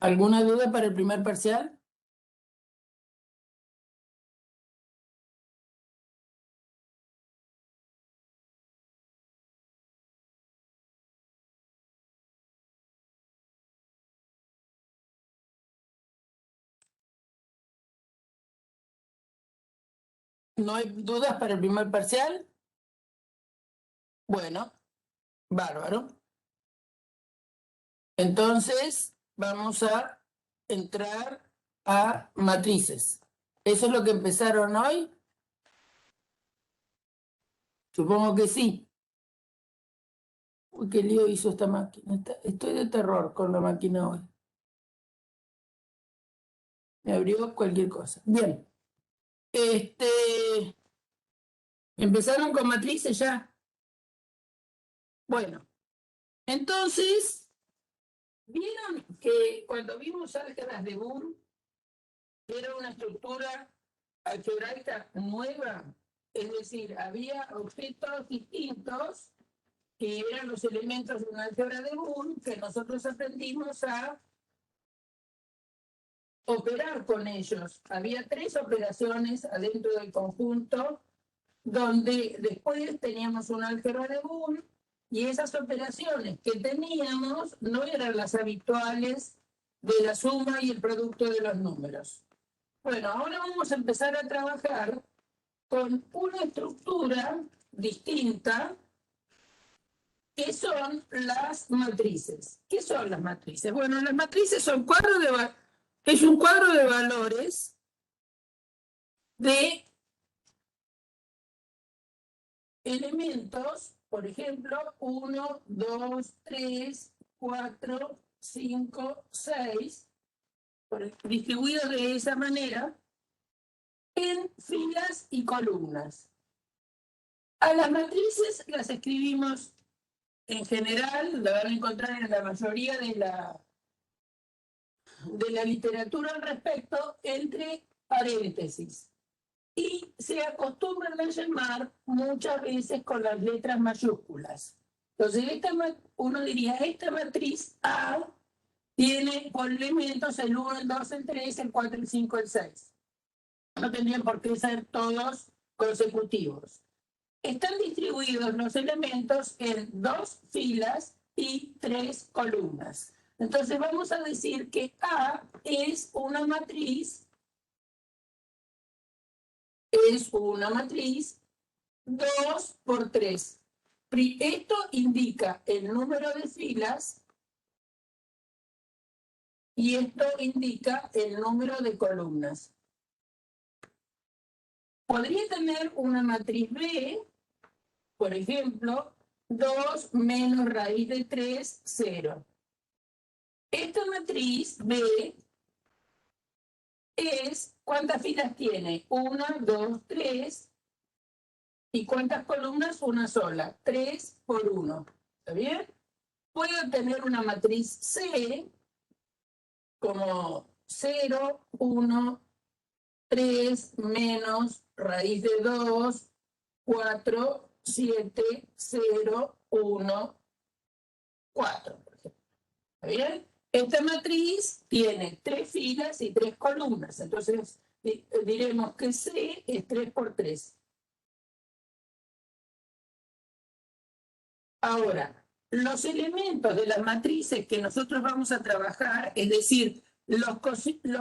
¿Alguna duda para el primer parcial? ¿No hay dudas para el primer parcial? Bueno, bárbaro. Entonces, vamos a entrar a matrices. ¿Eso es lo que empezaron hoy? Supongo que sí. Uy, qué lío hizo esta máquina. Estoy de terror con la máquina hoy. Me abrió cualquier cosa. Bien. ¿Empezaron con matrices ya? Bueno, entonces, ¿vieron que cuando vimos álgebras de Boole era una estructura algebraica nueva? Es decir, había objetos distintos que eran los elementos de una álgebra de Boole que nosotros aprendimos a operar con ellos. Había 3 operaciones adentro del conjunto donde después teníamos una álgebra de Boole y esas operaciones que teníamos no eran las habituales de la suma y el producto de los números. Bueno, ahora vamos a empezar a trabajar con una estructura distinta que son las matrices. ¿Qué son las matrices? Bueno, las matrices son es un cuadro de valores de elementos, por ejemplo, 1, 2, 3, 4, 5, 6, distribuidos de esa manera en filas y columnas. A las matrices las escribimos en general, la van a encontrar en la mayoría de la literatura al respecto, entre paréntesis. Y se acostumbran a llamar muchas veces con las letras mayúsculas. Entonces, uno diría, esta matriz A tiene por elementos el 1, el 2, el 3, el 4, el 5, el 6. No tendrían por qué ser todos consecutivos. Están distribuidos los elementos en 2 filas y 3 columnas. Entonces vamos a decir que A es una matriz 2 por 3. Esto indica el número de filas y esto indica el número de columnas. Podría tener una matriz B, por ejemplo, 2 menos raíz de 3, 0. Esta matriz B es, ¿cuántas filas tiene? 1, 2, 3. ¿Y cuántas columnas? Una sola. 3 por 1. ¿Está bien? Puedo tener una matriz C como 0, 1, 3, menos raíz de 2, 4, 7, 0, 1, 4. ¿Está bien? Esta matriz tiene 3 filas y 3 columnas. Entonces, diremos que C es 3 por 3. Ahora, los elementos de las matrices que nosotros vamos a trabajar, es decir, los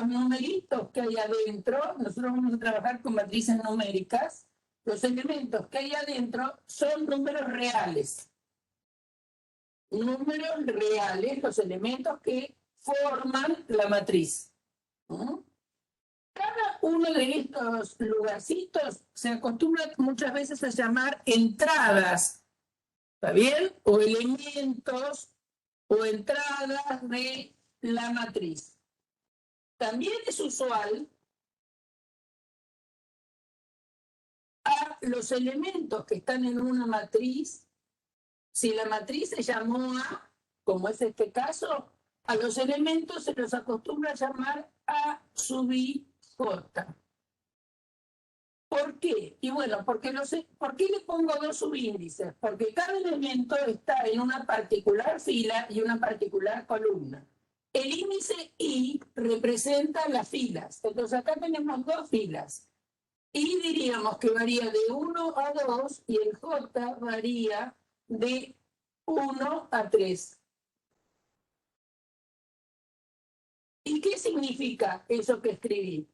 numeritos que hay adentro, nosotros vamos a trabajar con matrices numéricas, los elementos que hay adentro son números reales. Números reales, los elementos que forman la matriz. Cada uno de estos lugarcitos se acostumbra muchas veces a llamar entradas, ¿está bien? O elementos o entradas de la matriz. También es usual a los elementos que están en una matriz. Si la matriz se llamó A, como es este caso, a los elementos se los acostumbra a llamar A sub I J. ¿Por qué? Y bueno, ¿por qué le pongo 2 subíndices? Porque cada elemento está en una particular fila y una particular columna. El índice I representa las filas. Entonces acá tenemos dos filas. I diríamos que varía de 1 a 2 y el J varía de 1 a 3. ¿Y qué significa eso que escribí?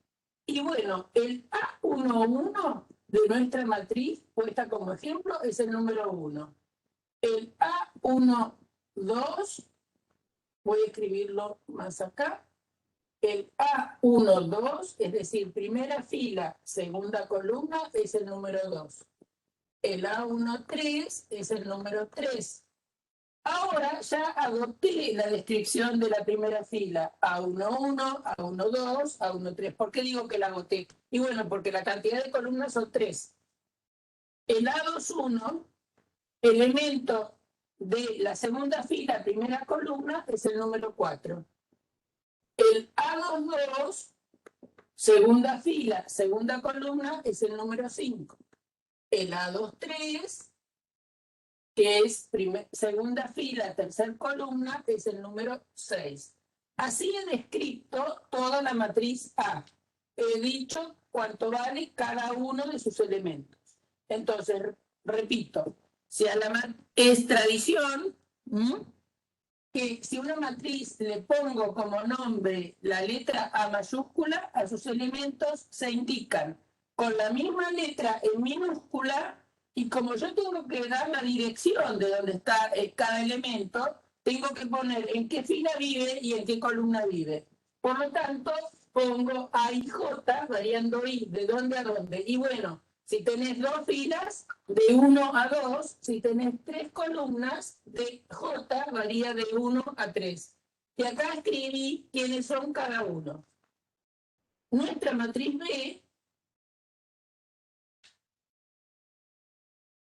Y bueno, el A11 de nuestra matriz, puesta como ejemplo, es el número 1. El A12, voy a escribirlo más acá. El A12, es decir, primera fila, segunda columna, es el número 2. El A13 es el número 3. Ahora ya adopté la descripción de la primera fila, A11, A12, A13. ¿Por qué digo que la agoté? Y bueno, porque la cantidad de columnas son 3. El A21, elemento de la segunda fila, primera columna, es el número 4. El A22, segunda fila, segunda columna, es el número 5. El A23, que es segunda fila, tercera columna, es el número 6. Así he descrito toda la matriz A. He dicho cuánto vale cada uno de sus elementos. Entonces, repito, si a es tradición que si una matriz le pongo como nombre la letra A mayúscula, a sus elementos se indican con la misma letra en minúscula, y como yo tengo que dar la dirección de donde está cada elemento, tengo que poner en qué fila vive y en qué columna vive. Por lo tanto, pongo A y J, variando I de dónde a dónde. Y bueno, si tenés dos filas, de 1 a 2, si tenés tres columnas, de J varía de 1 a 3. Y acá escribí quiénes son cada uno. Nuestra matriz B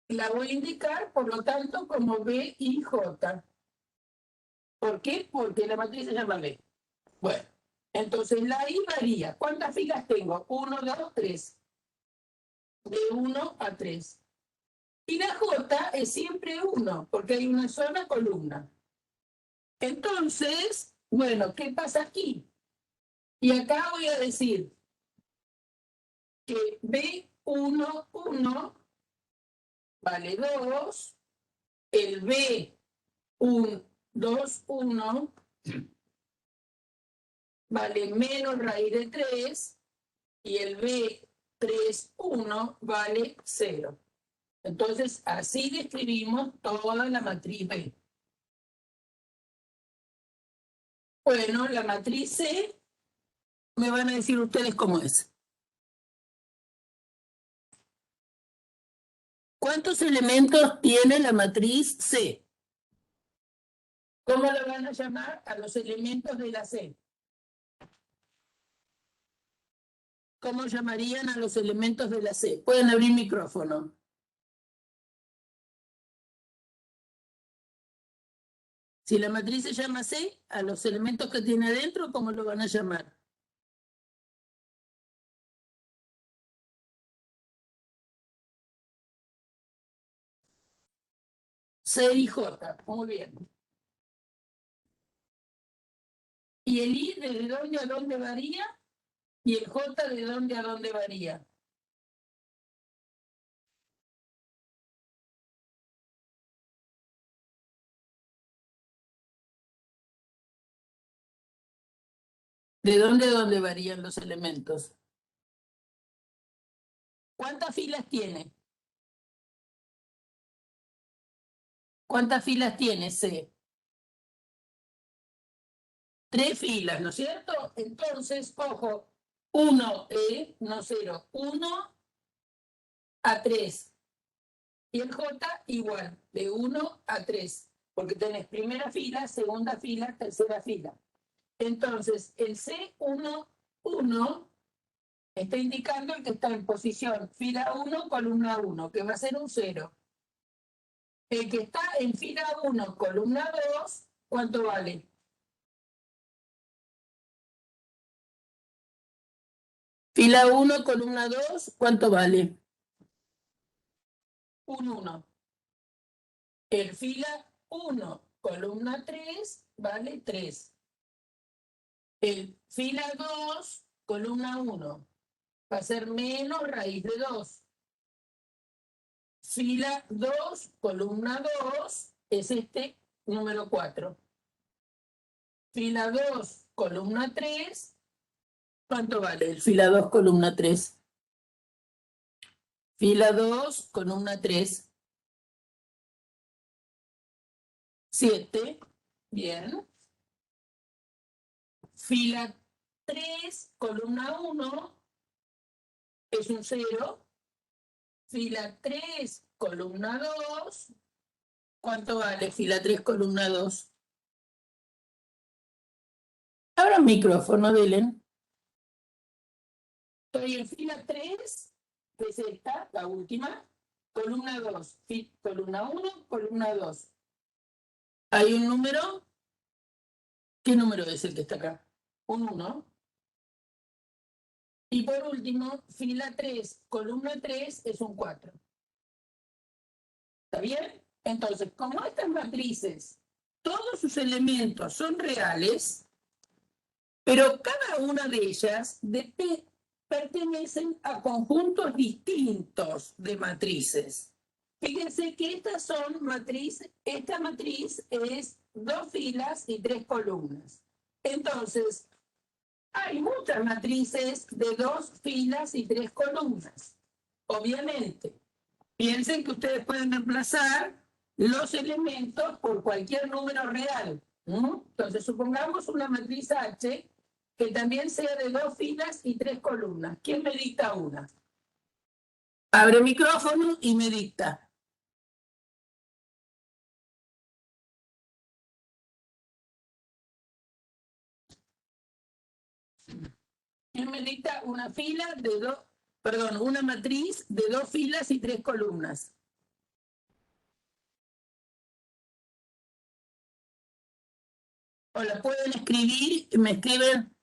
la voy a indicar, por lo tanto, como B y J. ¿Por qué? Porque la matriz se llama B. Bueno, entonces la I varía. ¿Cuántas filas tengo? 1, 2, 3. De 1 a 3. Y la J es siempre 1, porque hay una sola columna. Entonces, bueno, ¿qué pasa aquí? Y acá voy a decir que B11 vale 2, el B21 vale menos raíz de 3 y el B31 vale 0. Entonces, así describimos toda la matriz B. Bueno, la matriz C, me van a decir ustedes cómo es. ¿Cuántos elementos tiene la matriz C? ¿Cómo la van a llamar a los elementos de la C? ¿Cómo llamarían a los elementos de la C? Pueden abrir micrófono. Si la matriz se llama C, a los elementos que tiene adentro, ¿cómo lo van a llamar? C y J. Muy bien. ¿Y el I de dónde a dónde varía? ¿Y el J de dónde a dónde varía? ¿De dónde a dónde varían los elementos? ¿Cuántas filas tiene? ¿Cuántas filas tiene C? 3 filas, ¿no es cierto? Entonces, ojo, 1, no 0, 1 a 3. Y el J igual, de 1 a 3, porque tenés primera fila, segunda fila, tercera fila. Entonces, el C11 está indicando el que está en posición fila 1, columna 1, que va a ser un 0. El que está en fila 1, columna 2, ¿cuánto vale? Fila 1, columna 2, ¿cuánto vale? Un 1. El fila 1, columna 3, vale 3. Fila 2, columna 1. Va a ser menos raíz de 2. Fila 2, columna 2, es este número 4. Fila 2, columna 3. ¿Cuánto vale el fila 2, columna 3? Fila 2, columna 3. 7. Bien. Fila 3, columna 1, es un 0. Fila 3, columna 2. ¿Cuánto vale fila 3, columna 2? Abra el micrófono, Dylan. Estoy en fila 3, que es esta, la última. Columna 2, columna 1, columna 2. ¿Hay un número? ¿Qué número es el que está acá? Un 1. Y por último, fila 3, columna 3 es un 4. ¿Está bien? Entonces, como estas matrices, todos sus elementos son reales, pero cada una de ellas pertenecen a conjuntos distintos de matrices. Fíjense que estas son matrices, esta matriz es 2 filas y 3 columnas. Entonces, hay muchas matrices de 2 filas y 3 columnas. Obviamente, piensen que ustedes pueden reemplazar los elementos por cualquier número real. Entonces, supongamos una matriz H que también sea de 2 filas y 3 columnas. ¿Quién me dicta una? Abre el micrófono y me dicta. ¿Quién me dicta una fila de 2, perdón, una matriz de 2 filas y 3 columnas? O la pueden escribir, me escriben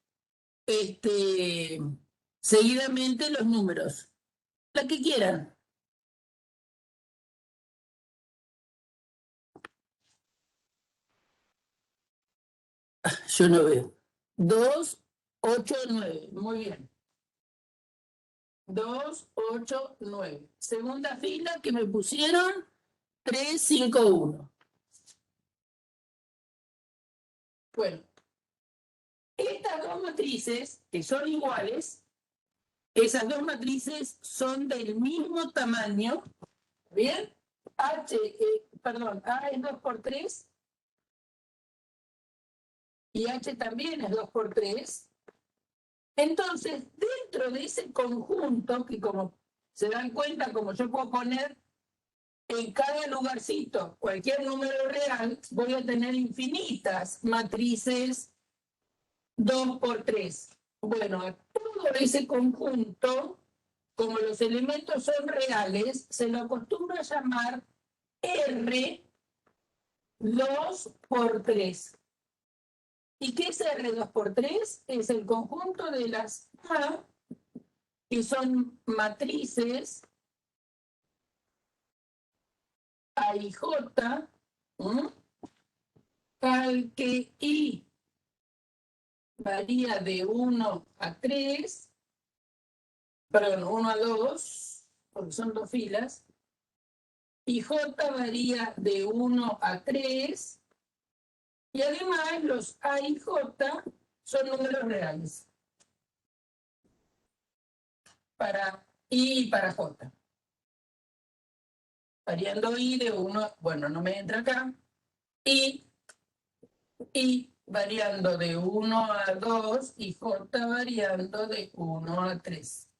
seguidamente los números. La que quieran. Yo no veo. 2, 8, 9. Muy bien. 2, 8, 9. Segunda fila que me pusieron 3, 5, 1. Bueno, estas dos matrices, que son iguales, esas dos matrices son del mismo tamaño. ¿Bien? A es 2 por 3 y H también es 2 por 3. Entonces, dentro de ese conjunto, que como se dan cuenta, como yo puedo poner en cada lugarcito cualquier número real, voy a tener infinitas matrices 2 por 3. Bueno, a todo ese conjunto, como los elementos son reales, se lo acostumbra a llamar R 2 por 3. ¿Y qué es R2 por 3? Es el conjunto de las A, que son matrices A y J, tal que I varía de 1 a 3, perdón, 1 a 2, porque son 2 filas, y J varía de 1 a 3, y además los A y J son números reales para I y para J. Variando I de 1, bueno, no me entra acá, y variando de 1 a 2 y J variando de 1 a 3.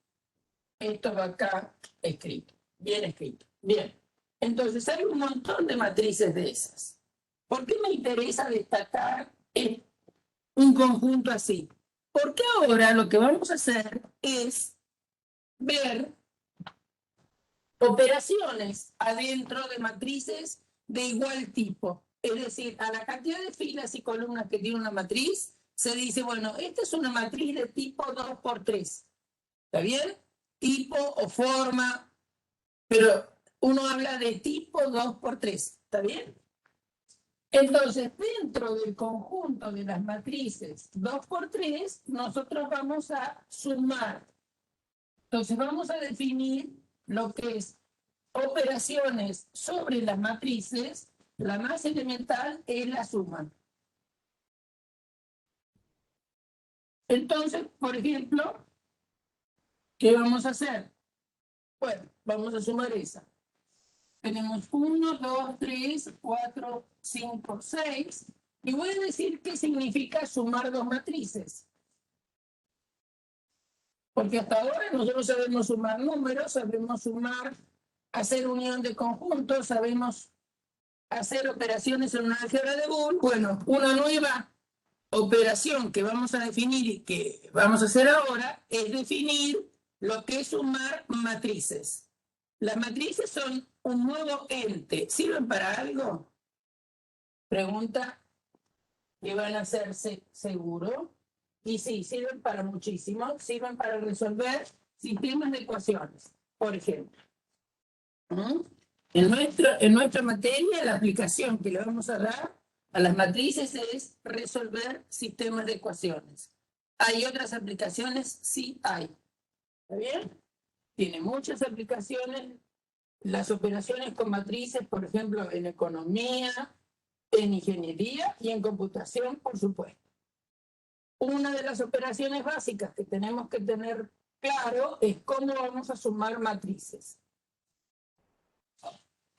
Esto va acá escrito, bien escrito. Bien, entonces hay un montón de matrices de esas. ¿Por qué me interesa destacar un conjunto así? Porque ahora lo que vamos a hacer es ver operaciones adentro de matrices de igual tipo. Es decir, a la cantidad de filas y columnas que tiene una matriz, se dice, bueno, esta es una matriz de tipo 2 por 3. ¿Está bien? Tipo o forma, pero uno habla de tipo 2 por 3. ¿Está bien? Entonces, dentro del conjunto de las matrices 2 por 3, nosotros vamos a sumar. Entonces, vamos a definir lo que es operaciones sobre las matrices. La más elemental es la suma. Entonces, por ejemplo, ¿qué vamos a hacer? Bueno, vamos a sumar esa. Tenemos 1, 2, 3, 4, 5, 6. Y voy a decir qué significa sumar dos matrices. Porque hasta ahora nosotros sabemos sumar números, sabemos sumar, hacer unión de conjuntos, sabemos hacer operaciones en una álgebra de Boole. Bueno, una nueva operación que vamos a definir y que vamos a hacer ahora es definir lo que es sumar matrices. Las matrices son un nuevo ente. ¿Sirven para algo? Pregunta que van a hacerse seguro. Y sí, sirven para muchísimo. Sirven para resolver sistemas de ecuaciones, por ejemplo. En nuestra materia, la aplicación que le vamos a dar a las matrices es resolver sistemas de ecuaciones. ¿Hay otras aplicaciones? Sí hay. ¿Está bien? Tiene muchas aplicaciones. Las operaciones con matrices, por ejemplo, en economía, en ingeniería y en computación, por supuesto. Una de las operaciones básicas que tenemos que tener claro es cómo vamos a sumar matrices.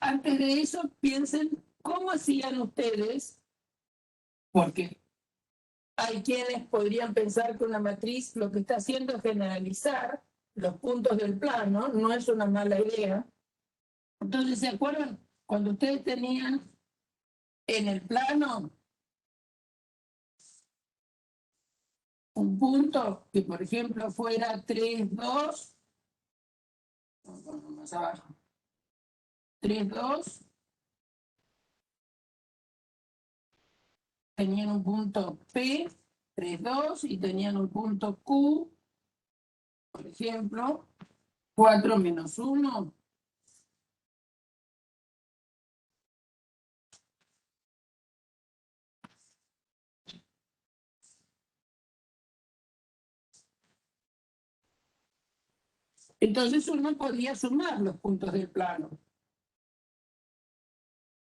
Antes de eso, piensen cómo hacían ustedes, porque hay quienes podrían pensar que una matriz lo que está haciendo es generalizar los puntos del plano, no es una mala idea. Entonces, ¿se acuerdan? Cuando ustedes tenían en el plano un punto que, por ejemplo, fuera 3, 2, más abajo, 3, 2, tenían un punto P, 3, 2, y tenían un punto Q, por ejemplo, 4 menos 1. Entonces uno podía sumar los puntos del plano.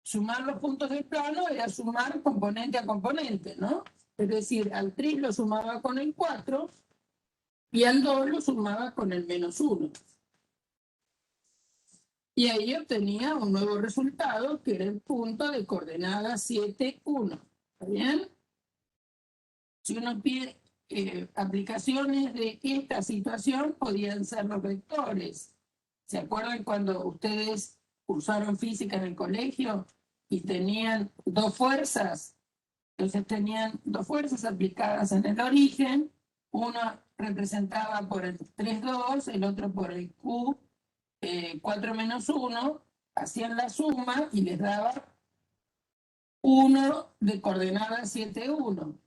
Sumar los puntos del plano era sumar componente a componente, ¿no? Es decir, al 3 lo sumaba con el 4 y al 2 lo sumaba con el menos 1. Y ahí obtenía un nuevo resultado que era el punto de coordenada 7, 1. ¿Está bien? Si uno pide aplicaciones de esta situación, podían ser los vectores. ¿Se acuerdan cuando ustedes cursaron física en el colegio y tenían dos fuerzas? Entonces tenían dos fuerzas aplicadas en el origen, una representada por el 3,2, el otro por el Q, 4 menos 1, hacían la suma y les daba 1 de coordenada 7, 1.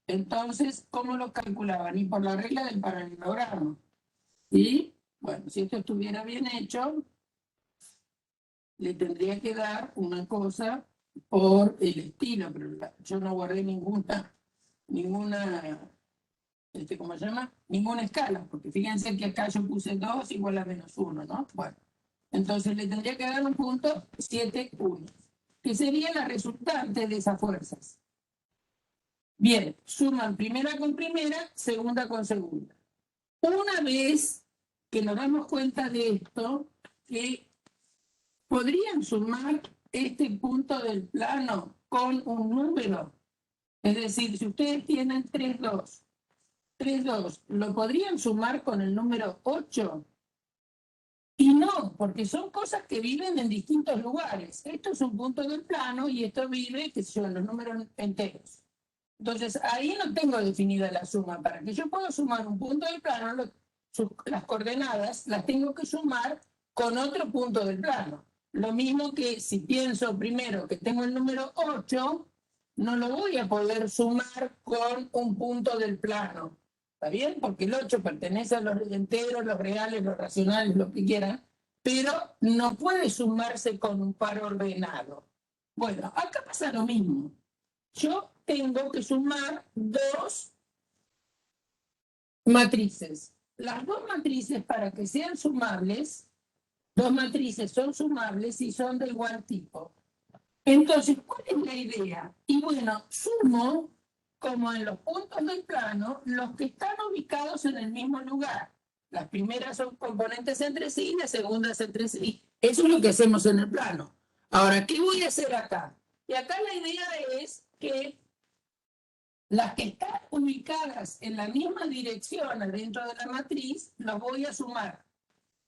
Entonces, ¿cómo lo calculaban? Y por la regla del paralelogramo. Y, bueno, si esto estuviera bien hecho, le tendría que dar una cosa por el estilo, pero yo no guardé ninguna, ¿cómo se llama? Ninguna escala, porque fíjense que acá yo puse 2 igual a menos 1, ¿no? Bueno, entonces le tendría que dar un punto 7, 1, que sería la resultante de esas fuerzas. Bien, suman primera con primera, segunda con segunda. Una vez que nos damos cuenta de esto, que podrían sumar este punto del plano con un número. Es decir, si ustedes tienen 3, 2, 3, 2, ¿lo podrían sumar con el número 8? Y no, porque son cosas que viven en distintos lugares. Esto es un punto del plano y esto vive, que son los números enteros. Entonces, ahí no tengo definida la suma. Para que yo pueda sumar un punto del plano, las coordenadas las tengo que sumar con otro punto del plano. Lo mismo que si pienso primero que tengo el número 8, no lo voy a poder sumar con un punto del plano. ¿Está bien? Porque el 8 pertenece a los enteros, los reales, los racionales, lo que quieran, pero no puede sumarse con un par ordenado. Bueno, acá pasa lo mismo. Yo tengo que sumar dos matrices. Las dos matrices, para que sean sumables, dos matrices son sumables y son de igual tipo. Entonces, ¿cuál es la idea? Y bueno, sumo, como en los puntos del plano, los que están ubicados en el mismo lugar. Las primeras son componentes entre sí y las segundas entre sí. Eso es lo que hacemos en el plano. Ahora, ¿qué voy a hacer acá? Y acá la idea es que las que están ubicadas en la misma dirección adentro de la matriz, los voy a sumar.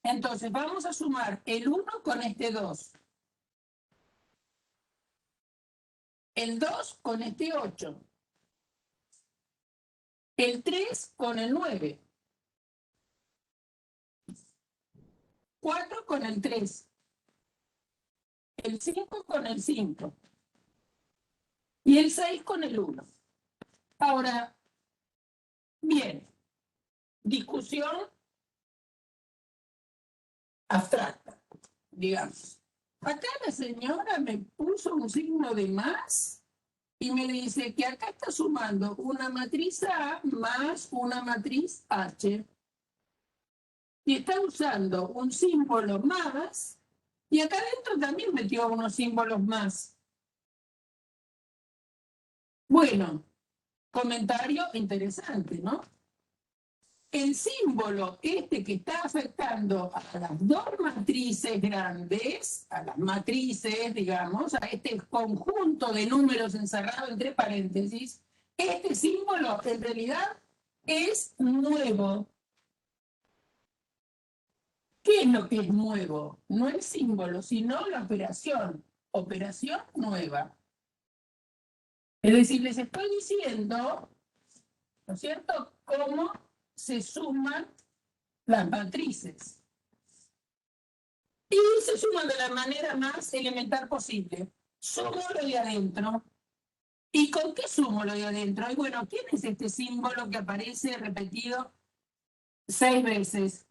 Entonces, vamos a sumar el 1 con este 2. El 2 con este 8. El 3 con el 9. 4 con el 3. El 5 con el 5. Y el 6 con el 1. Ahora, bien, discusión abstracta, digamos. Acá la señora me puso un signo de más y me dice que acá está sumando una matriz A más una matriz H. Y está usando un símbolo más, y acá adentro también metió unos símbolos más. Bueno, comentario interesante, ¿no? El símbolo este que está afectando a las dos matrices grandes, a las matrices, digamos, a este conjunto de números encerrado entre paréntesis, este símbolo en realidad es nuevo. ¿Qué es lo que es nuevo? No el símbolo, sino la operación. Operación nueva. Es decir, les estoy diciendo, ¿no es cierto?, cómo se suman las matrices. Y se suman de la manera más elemental posible. Sumo lo de adentro. ¿Y con qué sumo lo de adentro? Y bueno, ¿quién es este símbolo que aparece repetido 6 veces?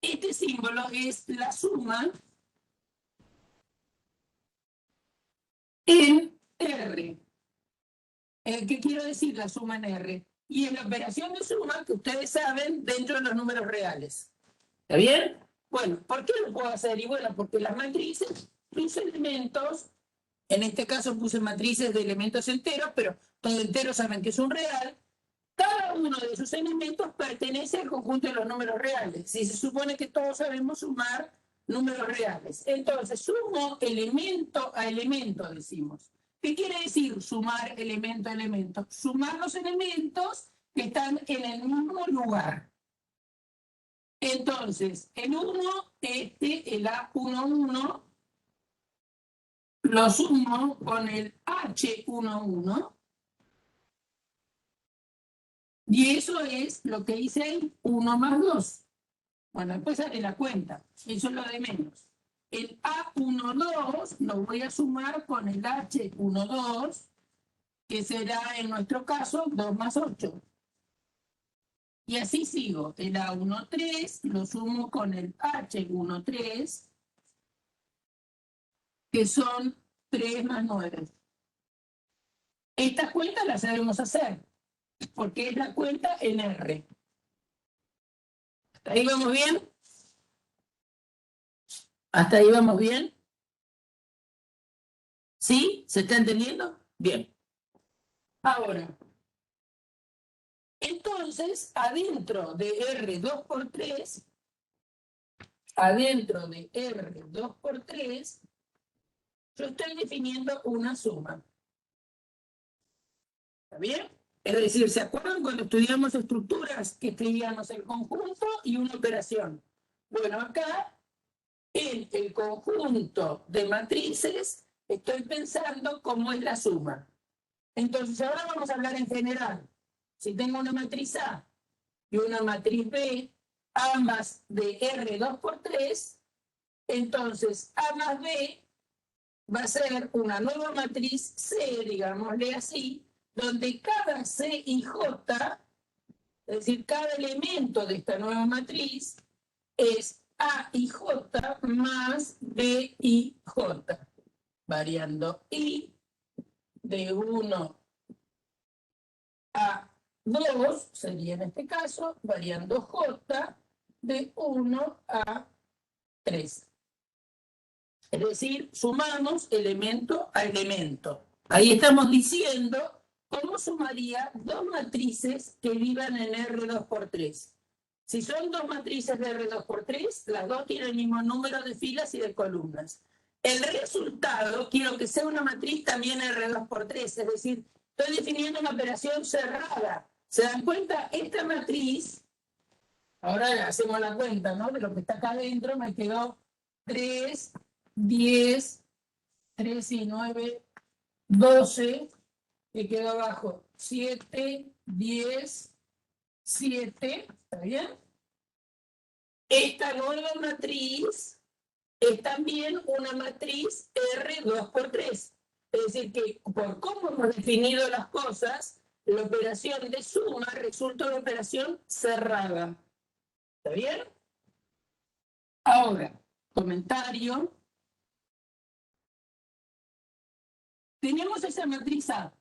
Este símbolo es la suma en R. ¿Qué quiero decir la suma en R? Y es la operación de suma que ustedes saben dentro de los números reales. ¿Está bien? Bueno, ¿por qué lo puedo hacer? Y bueno, porque las matrices, sus elementos, en este caso puse matrices de elementos enteros, pero todo entero saben que es un real. Cada uno de sus elementos pertenece al conjunto de los números reales. Y se supone que todos sabemos sumar números reales. Entonces, sumo elemento a elemento, decimos. ¿Qué quiere decir sumar elemento a elemento? Sumar los elementos que están en el mismo lugar. Entonces, el 1, el A11, lo sumo con el H11, y eso es lo que hice ahí, 1 más 2. Bueno, después haré la cuenta, eso es lo de menos. El A12 lo voy a sumar con el H12, que será en nuestro caso 2 más 8. Y así sigo. El A13 lo sumo con el H13, que son 3 más 9. Estas cuentas las debemos hacer, porque es la cuenta en R. ¿Hasta ahí vamos bien? ¿Hasta ahí vamos bien? ¿Sí? ¿Se está entendiendo? Bien. Ahora, entonces, adentro de R2 por 3, adentro de R2 por 3, yo estoy definiendo una suma. ¿Está bien? Es decir, ¿se acuerdan cuando estudiamos estructuras que escribíamos el conjunto y una operación? Bueno, acá, en el conjunto de matrices, estoy pensando cómo es la suma. Entonces, ahora vamos a hablar en general. Si tengo una matriz A y una matriz B, ambas de R2 por 3, entonces A más B va a ser una nueva matriz C, digámosle así, donde cada C y J, es decir, cada elemento de esta nueva matriz, es A y J más B y J. variando I, de 1 a 2, sería en este caso, variando J, de 1 a 3. Es decir, sumamos elemento a elemento. Ahí estamos diciendo cómo sumaría dos matrices que vivan en R2 por 3. Si son dos matrices de R2 por 3, las dos tienen el mismo número de filas y de columnas. El resultado quiero que sea una matriz también R2 por 3, es decir, estoy definiendo una operación cerrada. ¿Se dan cuenta? Esta matriz, ahora hacemos la cuenta, ¿no? De lo que está acá adentro, me quedó 3, 10, 3 y 9, 12, que quedó abajo 7, 10, 7, ¿está bien? Esta nueva matriz es también una matriz R2 por 3. Es decir, que por cómo hemos definido las cosas, la operación de suma resulta una operación cerrada. ¿Está bien? Ahora, comentario. Tenemos esa matriz A.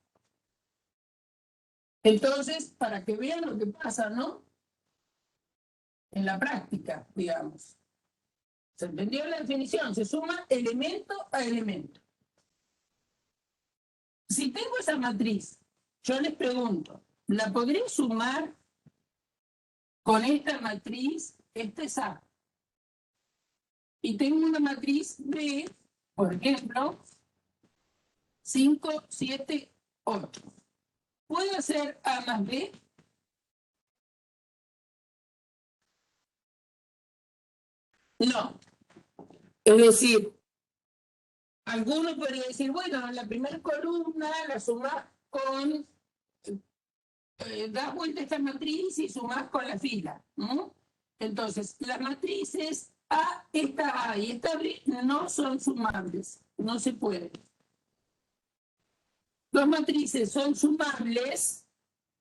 Entonces, para que vean lo que pasa, ¿no? En la práctica, digamos. ¿Se entendió la definición? Se suma elemento a elemento. Si tengo esa matriz, yo les pregunto, ¿la podré sumar con esta matriz? Esta es A. Y tengo una matriz B, por ejemplo, 5, 7, 8. ¿Puedo hacer A más B? No. Es decir, alguno podría decir, bueno, la primera columna la sumás con, das vuelta a esta matriz y sumás con la fila, ¿no? Entonces, las matrices A, esta A y esta B no son sumables, no se puede. Dos matrices son sumables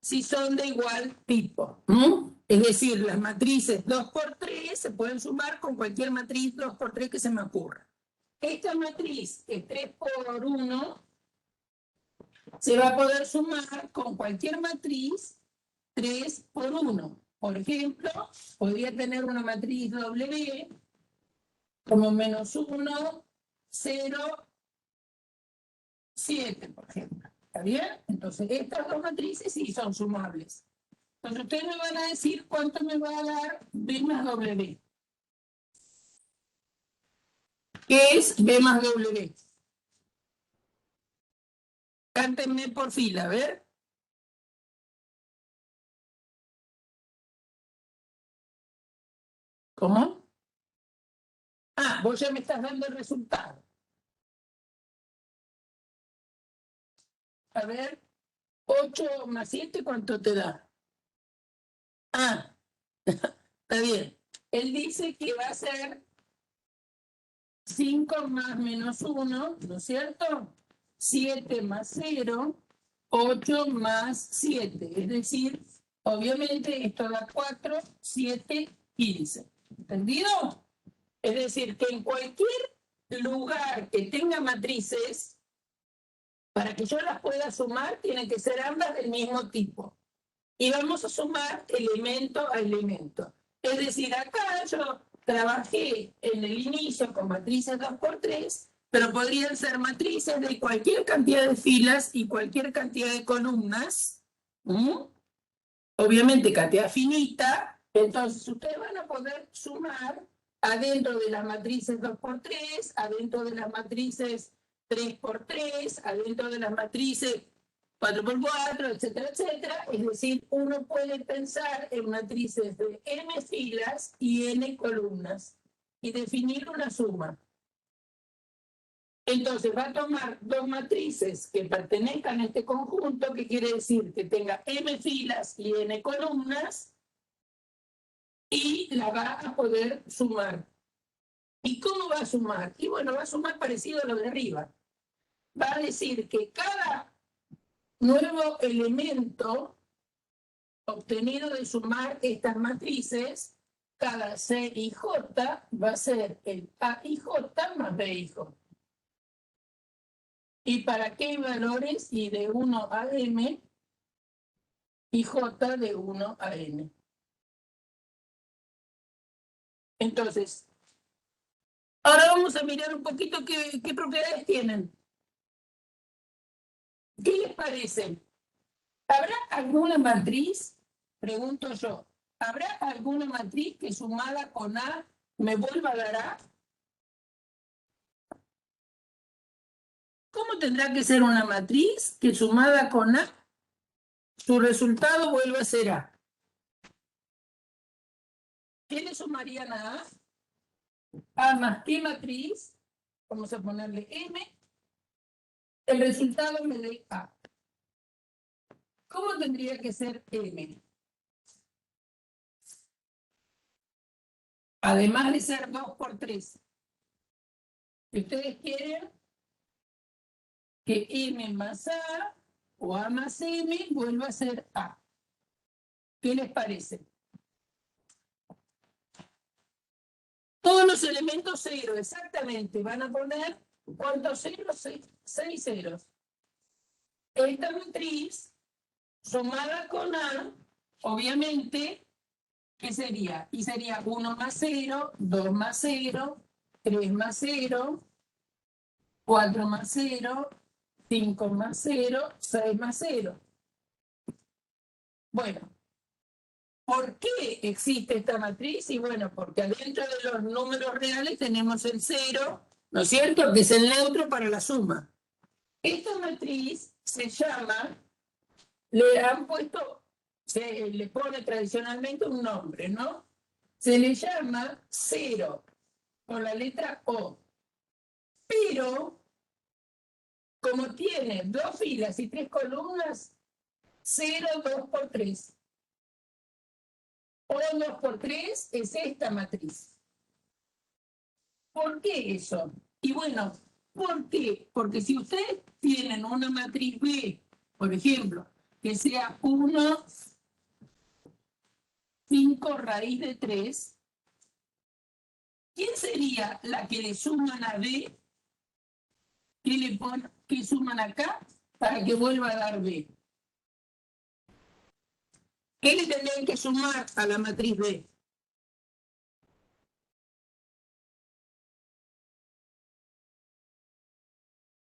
si son de igual tipo, ¿no? Es decir, las matrices 2 por 3 se pueden sumar con cualquier matriz 2 por 3 que se me ocurra. Esta matriz, que es 3 por 1, se va a poder sumar con cualquier matriz 3 por 1. Por ejemplo, podría tener una matriz W como menos 1, 0, 7, por ejemplo. ¿Está bien? Entonces, estas dos matrices sí son sumables. Entonces, ustedes me van a decir cuánto me va a dar B más W. ¿Qué es B más W? Cántenme por fila, a ver. ¿Cómo? Ah, vos ya me estás dando el resultado. A ver, 8 más 7, ¿cuánto te da? Ah, está bien. Él dice que va a ser 5 más menos 1, ¿no es cierto? 7 más 0, 8 más 7. Es decir, obviamente esto da 4, 7, 15. ¿Entendido? Es decir, que en cualquier lugar que tenga matrices, para que yo las pueda sumar, tienen que ser ambas del mismo tipo. Y vamos a sumar elemento a elemento. Es decir, acá yo trabajé en el inicio con matrices 2 por 3, pero podrían ser matrices de cualquier cantidad de filas y cualquier cantidad de columnas. Obviamente cantidad finita. Entonces ustedes van a poder sumar adentro de las matrices 2 por 3, adentro de las matrices 3 por 3, adentro de las matrices 4 por 4, etcétera, etcétera. Es decir, uno puede pensar en matrices de n filas y n columnas y definir una suma. Entonces va a tomar dos matrices que pertenezcan a este conjunto, que quiere decir que tenga m filas y n columnas, y la va a poder sumar. ¿Y cómo va a sumar? Y bueno, va a sumar parecido a lo de arriba. Va a decir que cada nuevo elemento obtenido de sumar estas matrices, cada C y J va a ser el A y J más B y J. ¿Y para qué valores? Y de 1 a m y j de 1 a n. Entonces, ahora vamos a mirar un poquito qué propiedades tienen. ¿Qué les parece? ¿Habrá alguna matriz? Pregunto yo. ¿Habrá alguna matriz que sumada con A me vuelva a dar A? ¿Cómo tendrá que ser una matriz que sumada con A, su resultado vuelva a ser A? ¿Qué le sumarían a A? A más qué matriz, vamos a ponerle M, el resultado me dé A. ¿Cómo tendría que ser M? Además de ser 2 por 3. Si ustedes quieren que M más A o A más M vuelva a ser A. ¿Qué les parece? Todos los elementos cero, exactamente. Van a poner, ¿cuántos ceros? 6 ceros. Esta matriz, sumada con A, obviamente, ¿qué sería? Y sería 1 más 0, 2 más 0, 3 más 0, 4 más 0, 5 más 0, 6 más 0. Bueno, ¿por qué existe esta matriz? Y bueno, porque adentro de los números reales tenemos el 0, ¿no es cierto? Que es el neutro para la suma. Esta matriz se llama, le han puesto, se le pone tradicionalmente un nombre, ¿no? Se le llama 0, con la letra O. Pero, como tiene 2 filas y 3 columnas, 0, 2 por 3. O 2 por 3 es esta matriz. ¿Por qué eso? Y bueno, ¿por qué? Porque si ustedes tienen una matriz B, por ejemplo, que sea 1, 5 raíz de 3, ¿quién sería la que le suman a B? ¿Qué suman acá para que vuelva a dar B? ¿Qué le tendrían que sumar a la matriz B?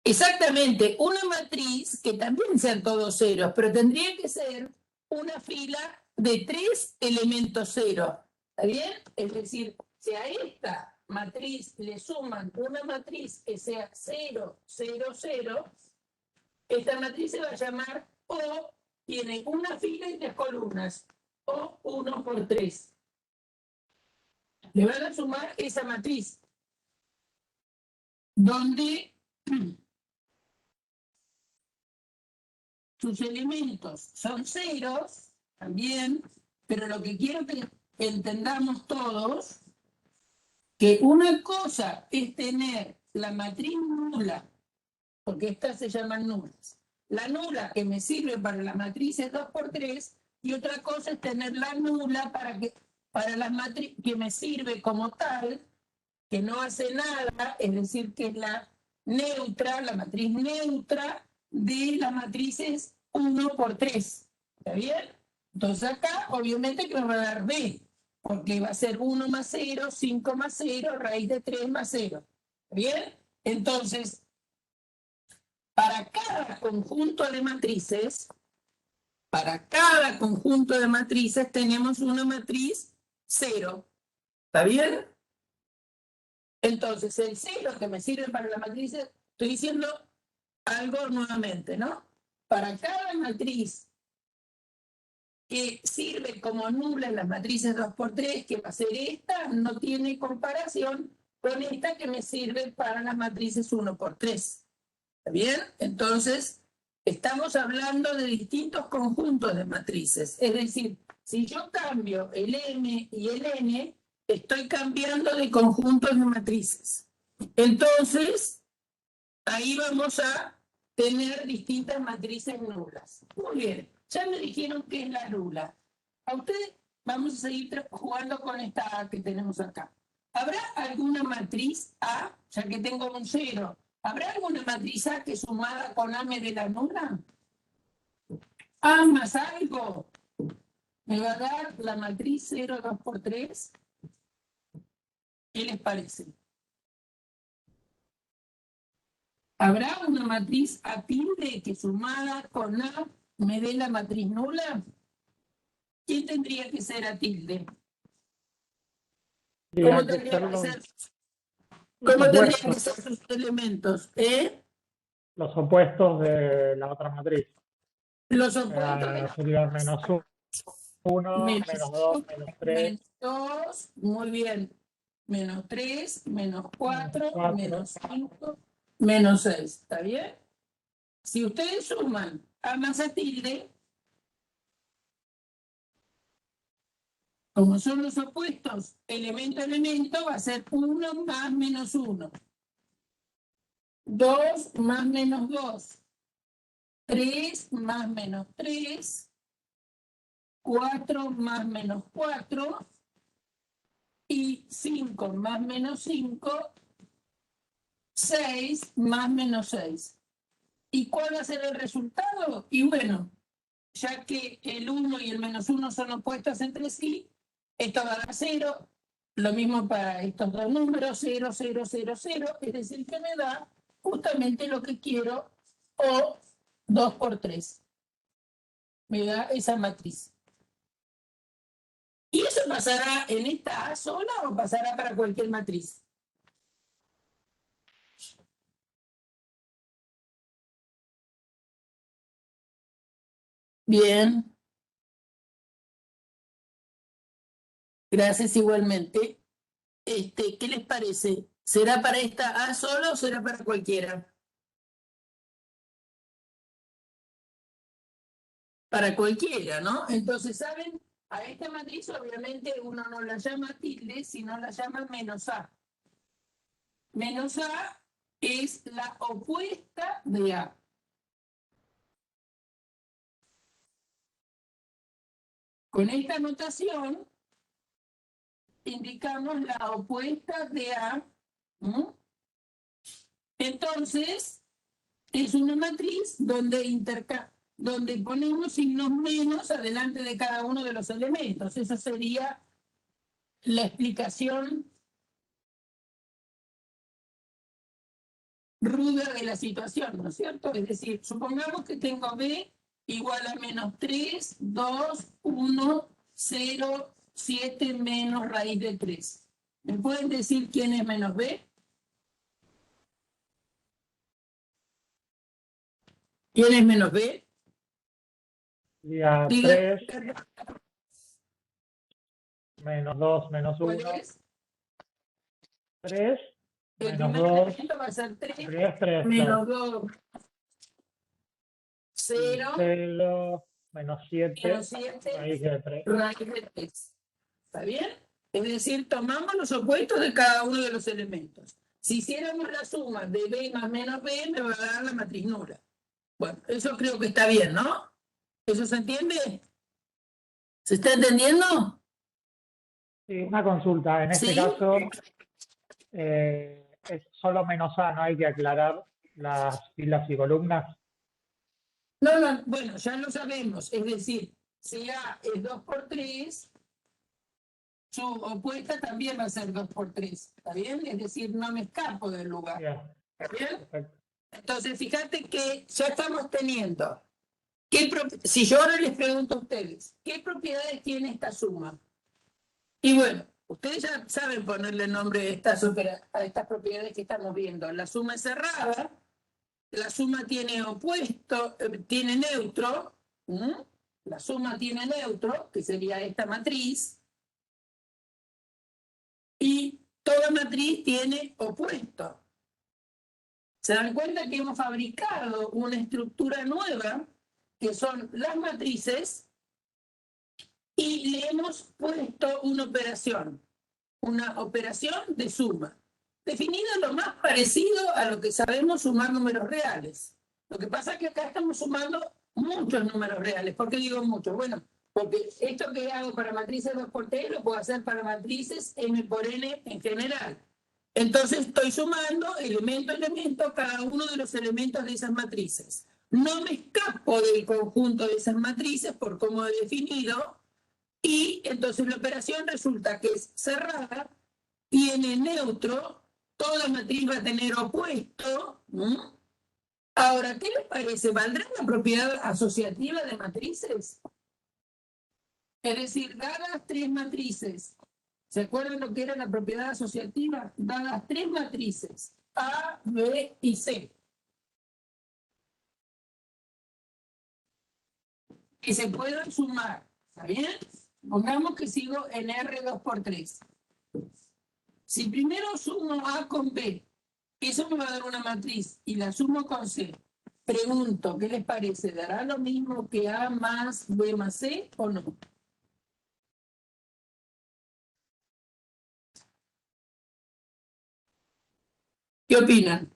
Exactamente, una matriz que también sean todos ceros, pero tendría que ser una fila de 3 elementos ceros. ¿Está bien? Es decir, si a esta matriz le suman una matriz que sea 0, 0, 0, esta matriz se va a llamar O, tiene una fila y 3 columnas, O 1 por 3. Le van a sumar esa matriz, donde sus elementos son ceros también, pero lo que quiero que entendamos todos, que una cosa es tener la matriz nula, porque estas se llaman nulas, la nula que me sirve para las matrices 2 por 3, y otra cosa es tener la nula para las matrices que me sirve como tal, que no hace nada, es decir, que es la neutra, la matriz neutra de las matrices 1 por 3. ¿Está bien? Entonces acá, obviamente que me va a dar B, porque va a ser 1 más 0, 5 más 0, raíz de 3 más 0. ¿Está bien? Entonces, para cada conjunto de matrices, tenemos una matriz 0. ¿Está bien? Entonces, el 0 que me sirve para la matriz, estoy diciendo algo nuevamente, ¿no? Para cada matriz que sirve como nula en las matrices 2 por 3, que va a ser esta, no tiene comparación con esta que me sirve para las matrices 1 por 3. ¿Está bien? Entonces, estamos hablando de distintos conjuntos de matrices. Es decir, si yo cambio el M y el N, estoy cambiando de conjuntos de matrices. Entonces, ahí vamos a tener distintas matrices nulas. Muy bien, ya me dijeron qué es la nula. A ustedes vamos a seguir jugando con esta A que tenemos acá. ¿Habrá alguna matriz A, ya que tengo un 0, ¿Habrá alguna matriz A que sumada con A me dé la nula? A más algo me va a dar la matriz 0, 2 por 3. ¿Qué les parece? ¿Habrá una matriz A tilde que sumada con A me dé la matriz nula? ¿Quién tendría que ser A tilde? ¿Cómo tendrían que ser? ¿Cómo tendrían que ser sus elementos? Los opuestos de la otra matriz. Los opuestos sería menos 1, menos 2, menos 3. Menos 2, muy bien. Menos 3, menos 4, menos 5, menos 6. ¿Está bien? Si ustedes suman A más A tilde, como son los opuestos, elemento a elemento, va a ser 1 más menos 1. 2 más menos 2. 3 más menos 3. 4 más menos 4. Y 5 más menos 5. 6 más menos 6. ¿Y cuál va a ser el resultado? Y bueno, ya que el 1 y el menos 1 son opuestos entre sí, esto va a dar 0. Lo mismo para estos dos números, 0, 0, 0, 0. Es decir, que me da justamente lo que quiero, o 2 por 3. Me da esa matriz. ¿Y eso pasará en esta A sola o pasará para cualquier matriz? Bien. Gracias igualmente. ¿Qué les parece? ¿Será para esta A sola o será para cualquiera? Para cualquiera, ¿no? Entonces, ¿saben? A esta matriz obviamente uno no la llama tilde, sino la llama menos A. Menos A es la opuesta de A. Con esta notación indicamos la opuesta de A. Entonces, es una matriz donde ponemos signos menos adelante de cada uno de los elementos. Esa sería la explicación ruda de la situación, ¿no es cierto? Es decir, supongamos que tengo B igual a menos 3, 2, 1, 0, 7 menos raíz de 3. ¿Me pueden decir quién es menos B? ¿Quién es menos B? Diga 3, menos 2, menos 1. ¿Cuál es? 3, El menos primer 2. elemento va a ser 3, menos 2. 0, 0, menos 7, menos 7, raíz de 3. raíz de 3. ¿Está bien? Es decir, tomamos los opuestos de cada uno de los elementos. Si hiciéramos la suma de B más menos B, me va a dar la matriz nula. Bueno, eso creo que está bien, ¿no? ¿Eso se entiende? ¿Se está entendiendo? Sí, una consulta. En este caso, es solo menos A, no hay que aclarar las filas y columnas. No, bueno, ya lo sabemos. Es decir, si A es 2 por 3, su opuesta también va a ser 2 por 3. ¿Está bien? Es decir, no me escapo del lugar. Bien. ¿Está bien? Perfecto. Entonces, fíjate que ya estamos teniendo. Si yo ahora les pregunto a ustedes, ¿qué propiedades tiene esta suma? Y bueno, ustedes ya saben ponerle nombre a estas propiedades que estamos viendo. La suma es cerrada, la suma tiene opuesto, tiene neutro, la suma tiene neutro, que sería esta matriz, y toda matriz tiene opuesto. ¿Se dan cuenta que hemos fabricado una estructura nueva, que son las matrices, y le hemos puesto una operación de suma, definida lo más parecido a lo que sabemos sumar números reales. Lo que pasa es que acá estamos sumando muchos números reales. ¿Por qué digo muchos? Bueno, porque esto que hago para matrices 2 por 3 lo puedo hacer para matrices m por n en general. Entonces estoy sumando elemento a elemento cada uno de los elementos de esas matrices. No me escapo del conjunto de esas matrices por cómo he definido, y entonces la operación resulta que es cerrada, tiene neutro, toda matriz va a tener opuesto. Ahora, ¿qué les parece? ¿Valdrá una propiedad asociativa de matrices? Es decir, dadas tres matrices, ¿se acuerdan lo que era la propiedad asociativa? Dadas tres matrices, A, B y C, que se puedan sumar, ¿está bien? Pongamos que sigo en R2 por 3. Si primero sumo A con B, eso me va a dar una matriz, y la sumo con C. Pregunto, ¿qué les parece? ¿Dará lo mismo que A más B más C o no? ¿Qué opinan?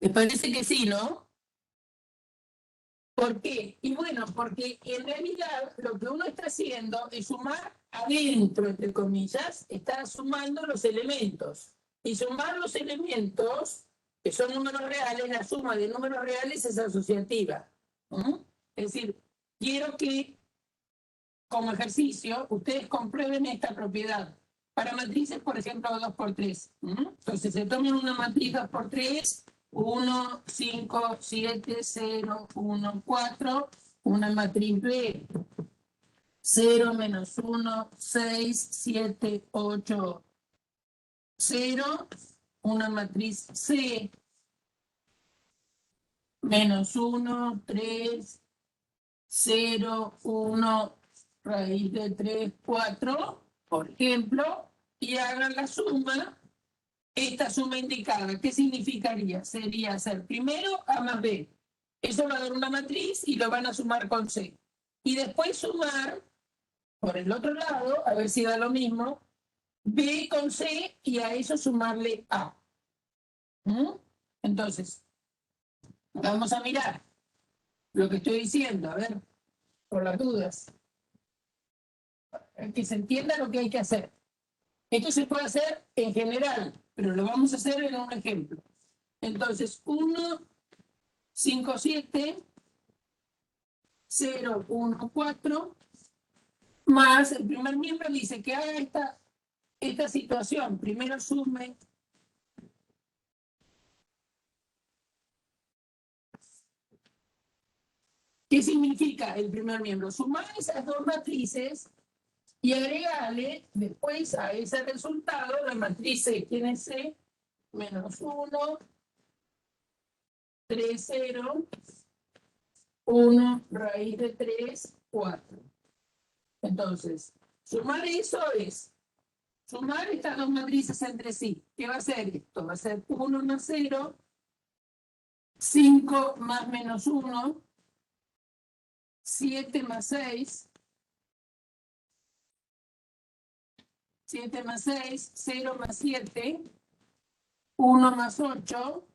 ¿Les parece que sí, no? ¿Por qué? Y bueno, porque en realidad lo que uno está haciendo es sumar adentro, entre comillas, está sumando los elementos. Y sumar los elementos, que son números reales, la suma de números reales es asociativa. Es decir, quiero que, como ejercicio, ustedes comprueben esta propiedad. Para matrices, por ejemplo, 2 por 3. Entonces, se toman una matriz 2 por 3, 1, 5, 7, 0, 1, 4, una matriz B, 0, menos 1, 6, 7, 8, 0, una matriz C, menos 1, 3, 0, 1, raíz de 3, 4, por ejemplo, y hagan la suma. Esta suma indicada, ¿qué significaría? Sería hacer primero A más B. Eso va a dar una matriz y lo van a sumar con C. Y después sumar, por el otro lado, a ver si da lo mismo, B con C y a eso sumarle A. Entonces, vamos a mirar lo que estoy diciendo, a ver, por las dudas. Que se entienda lo que hay que hacer. Esto se puede hacer en general, pero lo vamos a hacer en un ejemplo. Entonces, 1, 5, 7, 0, 1, 4, más el primer miembro dice que haga esta situación. Primero sume. ¿Qué significa el primer miembro? Sumar esas dos matrices y agregarle después a ese resultado la matriz C. ¿Quién es C? Menos 1, 3, 0, 1, raíz de 3, 4. Entonces, sumar eso es sumar estas dos matrices entre sí. ¿Qué va a ser esto? Va a ser 1 más 0, 5 más menos 1, 7 más 6, 7 más 6, 0 más 7, 1 más 8,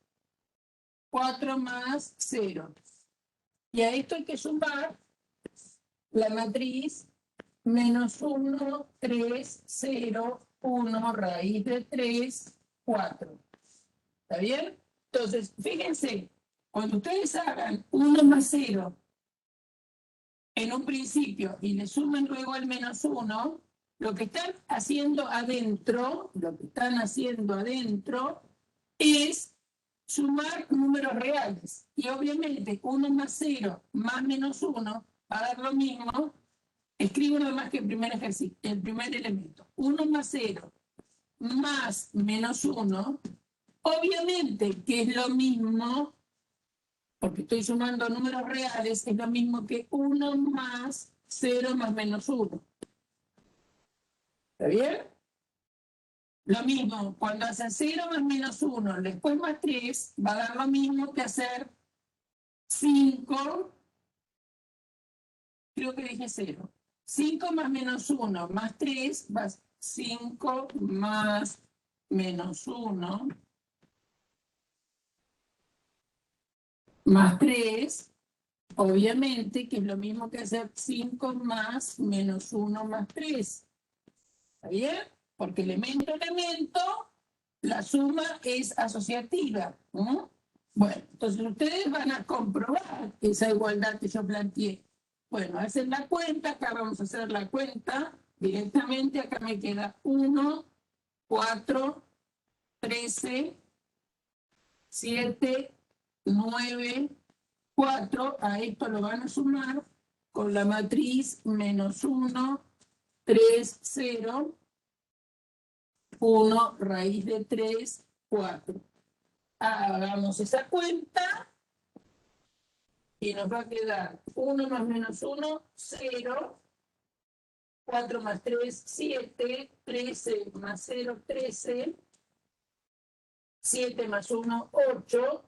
4 más 0. Y a esto hay que sumar la matriz menos 1, 3, 0, 1, raíz de 3, 4. ¿Está bien? Entonces, fíjense, cuando ustedes hagan 1 más 0 en un principio y le sumen luego el menos 1, lo que están haciendo adentro, es sumar números reales. Y obviamente 1 más 0 más menos 1 va a dar lo mismo. Escribo nada más que el primer ejercicio, el primer elemento. 1 más 0 más menos 1, obviamente que es lo mismo, porque estoy sumando números reales, es lo mismo que 1 más 0 más menos 1. ¿Está bien? Lo mismo, cuando hacen 0 más menos 1, después más 3, va a dar lo mismo que hacer 5, creo que dije 0. 5 más menos 1 más 3, va a 5 más menos 1 más 3, Obviamente que es lo mismo que hacer 5 más menos 1 más 3. ¿Está bien? Porque elemento a elemento, la suma es asociativa. ¿No? Bueno, entonces ustedes van a comprobar esa igualdad que yo planteé. Bueno, hacen la cuenta, acá vamos a hacer la cuenta directamente, acá me queda 1, 4, 13, 7, 9, 4, a esto lo van a sumar con la matriz menos 1, 3, 0, 1, raíz de 3, 4. Hagamos esa cuenta y nos va a quedar 1 más menos 1, 0, 4 más 3, 7, 13 más 0, 13, 7 más 1, 8,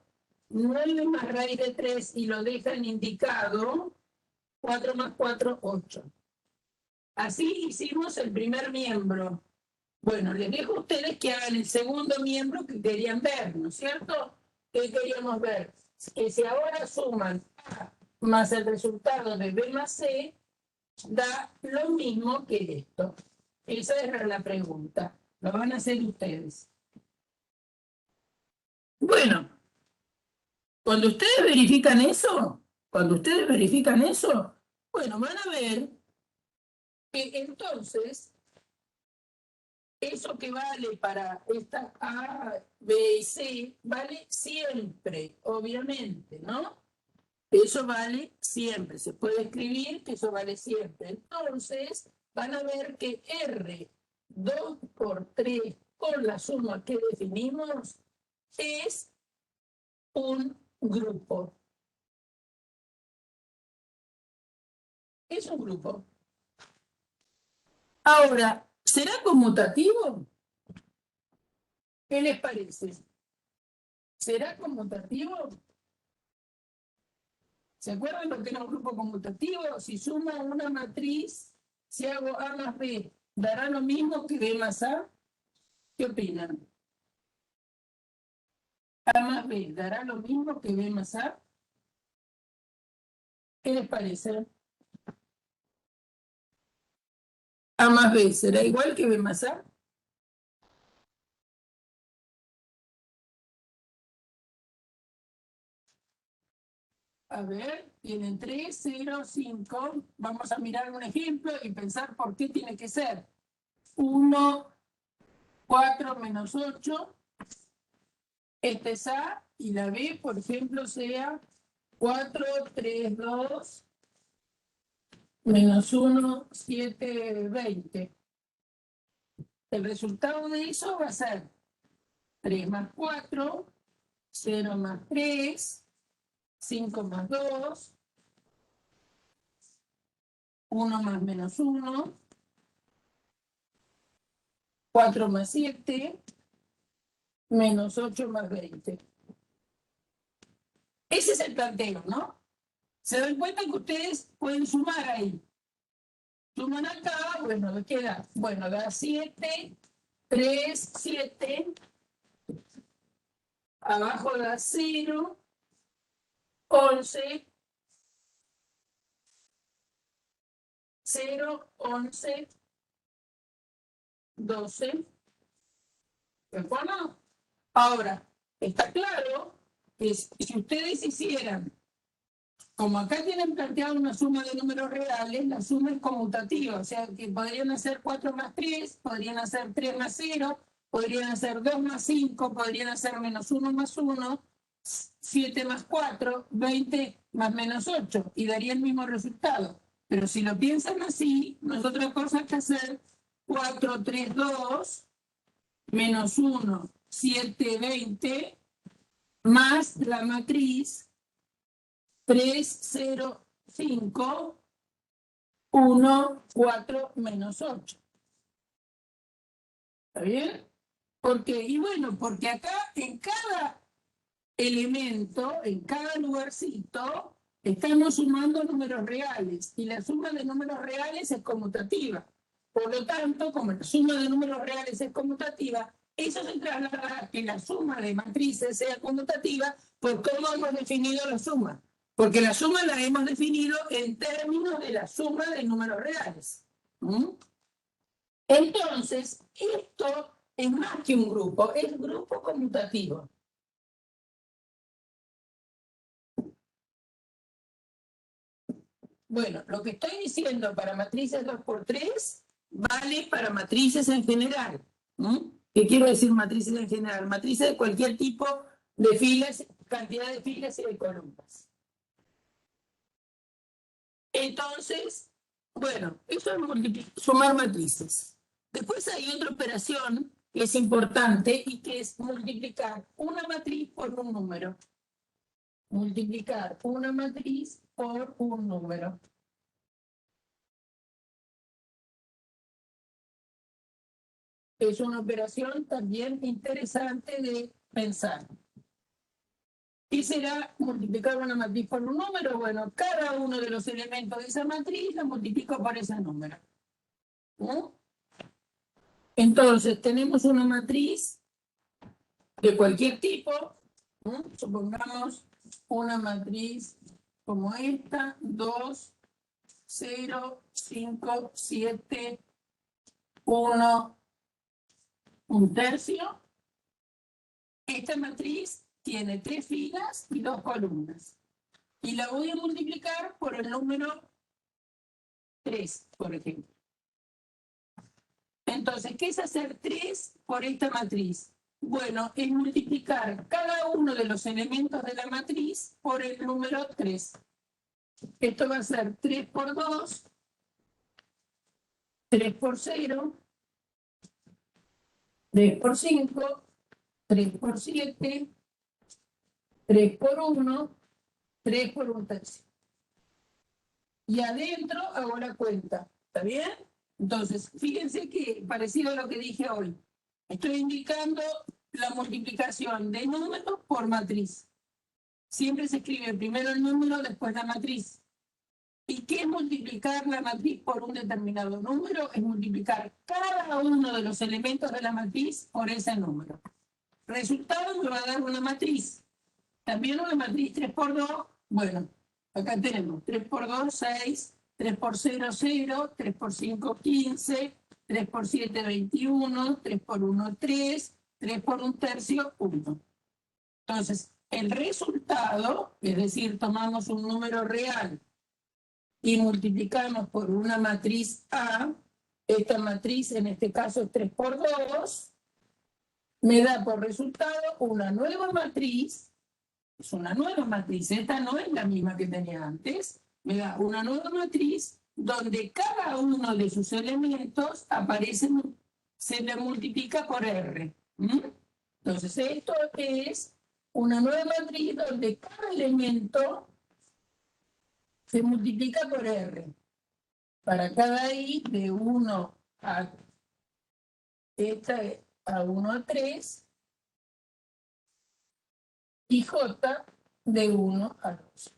9 más raíz de 3 y lo dejan indicado, 4 más 4, 8. Así hicimos el primer miembro. Bueno, les dejo a ustedes que hagan el segundo miembro que querían ver, ¿no es cierto? ¿Qué queríamos ver? Que si ahora suman A más el resultado de B más C, da lo mismo que esto. Esa era la pregunta. Lo van a hacer ustedes. Bueno, cuando ustedes verifican eso, bueno, van a ver que entonces eso que vale para esta A, B y C, vale siempre, obviamente, ¿no? Eso vale siempre, se puede escribir que eso vale siempre. Entonces, van a ver que R, 2 por 3, con la suma que definimos, es un grupo. Es un grupo. Ahora, ¿será conmutativo? ¿Qué les parece? ¿Será conmutativo? ¿Se acuerdan lo que era un grupo conmutativo? Si sumo una matriz, si hago A más B, ¿dará lo mismo que B más A? ¿Qué opinan? A más B, ¿dará lo mismo que B más A? ¿Qué les parece? A más B, ¿será igual que B más A? A ver, tienen 3, 0, 5. Vamos a mirar un ejemplo y pensar por qué tiene que ser. 1, 4 menos 8. Este es A y la B, por ejemplo, sea 4, 3, 2, menos 1, 7, 20. El resultado de eso va a ser 3 más 4, 0 más 3, 5 más 2, 1 más menos 1, 4 más 7, menos 8 más 20. Ese es el planteo, ¿no? Se dan cuenta que ustedes pueden sumar ahí. Suman acá, bueno, queda, bueno, da 7, 3, 7, abajo da 0, 11, 0, 11, 12. ¿De acuerdo? Ahora, está claro que si ustedes hicieran, como acá tienen planteado una suma de números reales, la suma es conmutativa, o sea que podrían hacer 4 más 3, podrían hacer 3 más 0, podrían hacer 2 más 5, podrían hacer menos 1 más 1, 7 más 4, 20 más menos 8, y daría el mismo resultado. Pero si lo piensan así, no es otra cosa que hacer 4, 3, 2, menos 1, 7, 20, más la matriz 3, 0, 5, 1, 4, menos 8. ¿Está bien? Porque, y bueno, porque acá en cada elemento, en cada lugarcito, estamos sumando números reales y la suma de números reales es conmutativa. Por lo tanto, como la suma de números reales es conmutativa, eso se traslada a que la suma de matrices sea conmutativa por cómo hemos definido la suma. Porque la suma la hemos definido en términos de la suma de números reales. Entonces, esto es más que un grupo, es grupo conmutativo. Bueno, lo que estoy diciendo para matrices 2×3 vale para matrices en general. ¿Qué quiero decir matrices en general? Matrices de cualquier tipo de filas, cantidad de filas y de columnas. Entonces, bueno, eso es sumar matrices. Después hay otra operación que es importante y que es multiplicar una matriz por un número. Multiplicar una matriz por un número. Es una operación también interesante de pensar. ¿Qué será multiplicar una matriz por un número? Bueno, cada uno de los elementos de esa matriz la multiplico por ese número. Entonces, tenemos una matriz de cualquier tipo. Supongamos una matriz como esta, 2, 0, 5, 7, 1, un tercio. Esta matriz tiene 3 filas y 2 columnas. Y la voy a multiplicar por el número 3, por ejemplo. Entonces, ¿qué es hacer 3 por esta matriz? Bueno, es multiplicar cada uno de los elementos de la matriz por el número 3. Esto va a ser 3 por 2, 3 por 0, 3 por 5, 3 por 7, 3 por 1, 3 por un tercio. Y adentro hago la cuenta. ¿Está bien? Entonces, fíjense que parecido a lo que dije hoy. Estoy indicando la multiplicación de números por matriz. Siempre se escribe primero el número, después la matriz. ¿Y qué es multiplicar la matriz por un determinado número? Es multiplicar cada uno de los elementos de la matriz por ese número. Resultado me va a dar una matriz. También una matriz 3 por 2. Bueno, acá tenemos 3 por 2, 6. 3 por 0, 0. 3 por 5, 15. 3 por 7, 21. 3 por 1, 3. 3 por un tercio, 1. Entonces, el resultado, es decir, tomamos un número real y multiplicamos por una matriz A, esta matriz en este caso es 3 por 2, me da por resultado una nueva matriz. Es una nueva matriz, esta no es la misma que tenía antes, me da una nueva matriz donde cada uno de sus elementos aparece, se le multiplica por R. Entonces esto es una nueva matriz donde cada elemento se multiplica por R. Para cada I de 1 a esta a 1 a 3 y J de 1 a 2.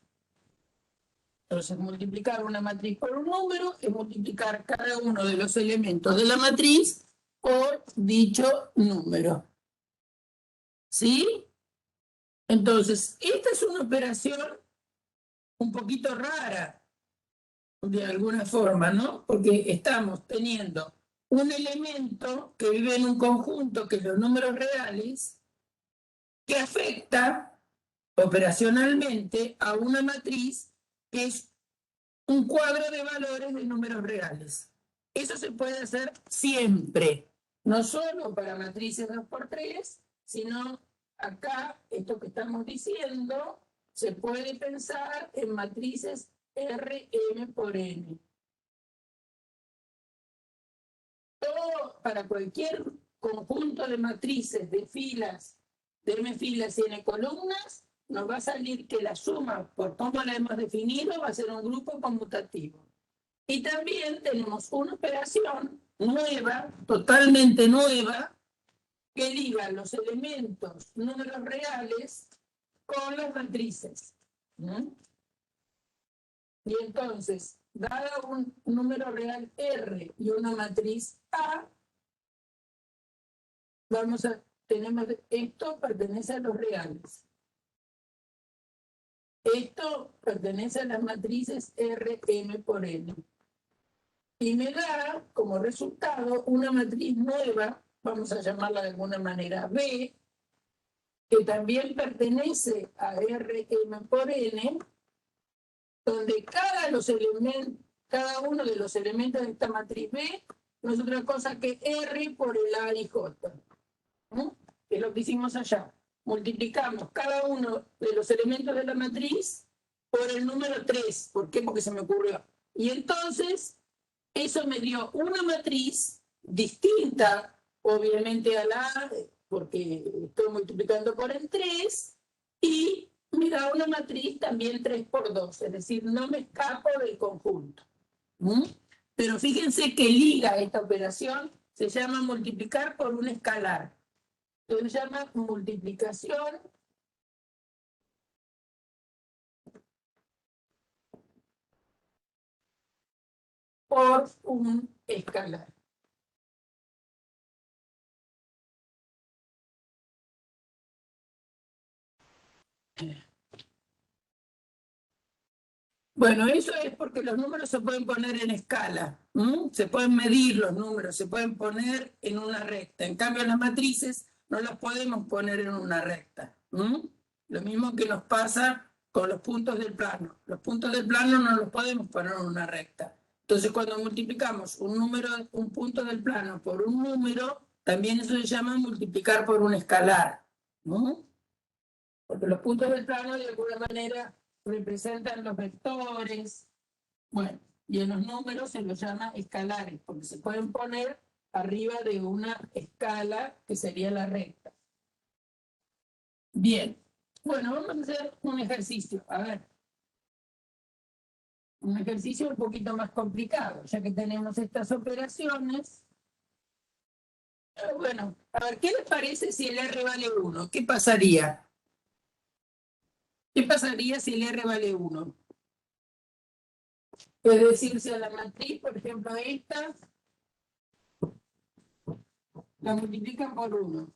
Entonces, multiplicar una matriz por un número es multiplicar cada uno de los elementos de la matriz por dicho número. ¿Sí? Entonces, esta es una operación un poquito rara, de alguna forma, ¿no? Porque estamos teniendo un elemento que vive en un conjunto, que es los números reales, que afecta operacionalmente a una matriz que es un cuadro de valores de números reales. Eso se puede hacer siempre, no solo para matrices 2×3, sino acá, esto que estamos diciendo, se puede pensar en matrices Rm por n. Todo para cualquier conjunto de matrices de filas, de m filas y n columnas, nos va a salir que la suma, por cómo la hemos definido, va a ser un grupo conmutativo. Y también tenemos una operación nueva, totalmente nueva, que liga los elementos números reales con las matrices. Y entonces, dado un número real R y una matriz A, tenemos esto pertenece a los reales. Esto pertenece a las matrices Rm por N. Y me da como resultado una matriz nueva, vamos a llamarla de alguna manera B, que también pertenece a Rm por N, donde cada uno de los elementos de esta matriz B no es otra cosa que R por el A y J. ¿No? Que es lo que hicimos allá. Multiplicamos cada uno de los elementos de la matriz por el número 3. ¿Por qué? Porque se me ocurrió. Y entonces, eso me dio una matriz distinta, obviamente, a la A, porque estoy multiplicando por el 3, y me da una matriz también 3 por 2, es decir, no me escapo del conjunto. Pero fíjense que liga esta operación, se llama multiplicar por un escalar. Se llama multiplicación por un escalar. Bueno, eso es porque los números se pueden poner en escala, se pueden medir los números, se pueden poner en una recta. En cambio, las matrices no las podemos poner en una recta. Lo mismo que nos pasa con los puntos del plano. Los puntos del plano no los podemos poner en una recta. Entonces, cuando multiplicamos un punto del plano por un número, también eso se llama multiplicar por un escalar. Porque los puntos del plano, de alguna manera, representan los vectores, bueno, y en los números se los llama escalares, porque se pueden poner arriba de una escala que sería la recta. Bien, bueno, vamos a hacer un ejercicio, a ver. Un ejercicio un poquito más complicado, ya que tenemos estas operaciones. Pero bueno, a ver, ¿qué les parece si el R vale 1? ¿Qué pasaría? ¿Qué pasaría si el R vale 1? Es decir, si a la matriz, por ejemplo, esta, la multiplican por 1.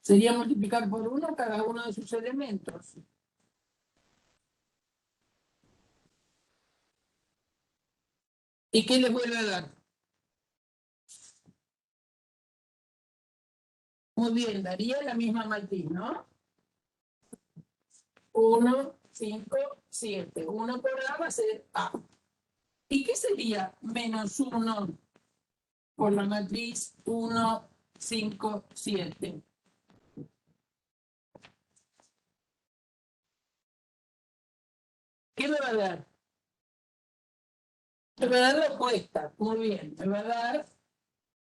Sería multiplicar por 1 cada uno de sus elementos. ¿Y qué les vuelve a dar? Muy bien, daría la misma matriz, ¿no? 1, 5, 7. 1 por A va a ser A. ¿Y qué sería menos 1 por la matriz 1, 5, 7? ¿Qué me va a dar? Me va a dar la opuesta. Muy bien, me va a dar,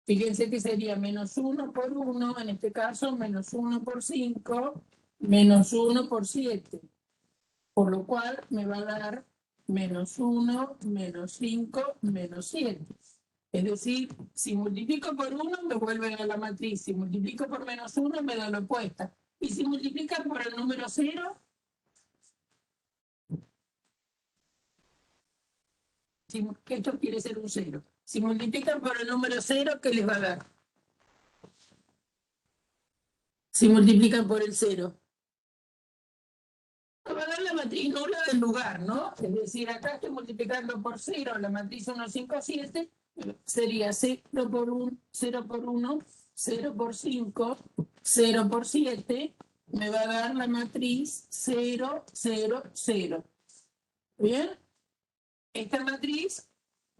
fíjense que sería menos 1 por 1, en este caso menos 1 por 5, menos 1 por 7. Por lo cual me va a dar menos 1, menos 5, menos 7. Es decir, si multiplico por 1 me vuelve a la matriz, si multiplico por menos 1 me da la opuesta. Y si multiplican por el número 0, que esto quiere ser un 0. Si multiplican por el número 0, ¿qué les va a dar? Si multiplican por el 0. Me va a dar la matriz nula del lugar, ¿no? Es decir, acá estoy multiplicando por 0, la matriz 1, 5, 7, sería 0 por 1, 0 por 1, 0 por 5, 0 por 7, me va a dar la matriz 0, 0, 0. ¿Bien? Esta matriz,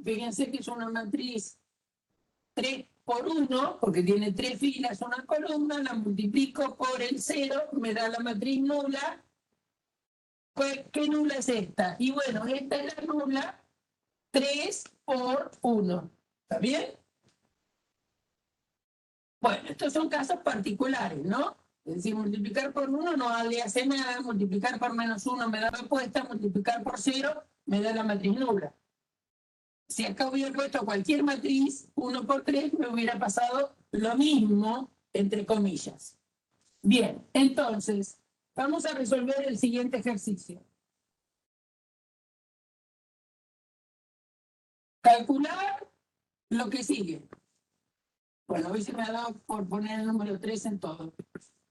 fíjense que es una matriz 3 por 1, porque tiene 3 filas, una columna, la multiplico por el 0, me da la matriz nula. ¿Qué nula es esta? Y bueno, esta es la nula 3 por 1. ¿Está bien? Bueno, estos son casos particulares, ¿no? Es decir, multiplicar por 1 no le hace nada, multiplicar por menos 1 me da la respuesta, multiplicar por 0 me da la matriz nula. Si acá hubiera puesto cualquier matriz, 1 por 3, me hubiera pasado lo mismo, entre comillas. Bien, entonces, vamos a resolver el siguiente ejercicio. Calcular lo que sigue. Bueno, hoy se me ha dado por poner el número 3 en todo.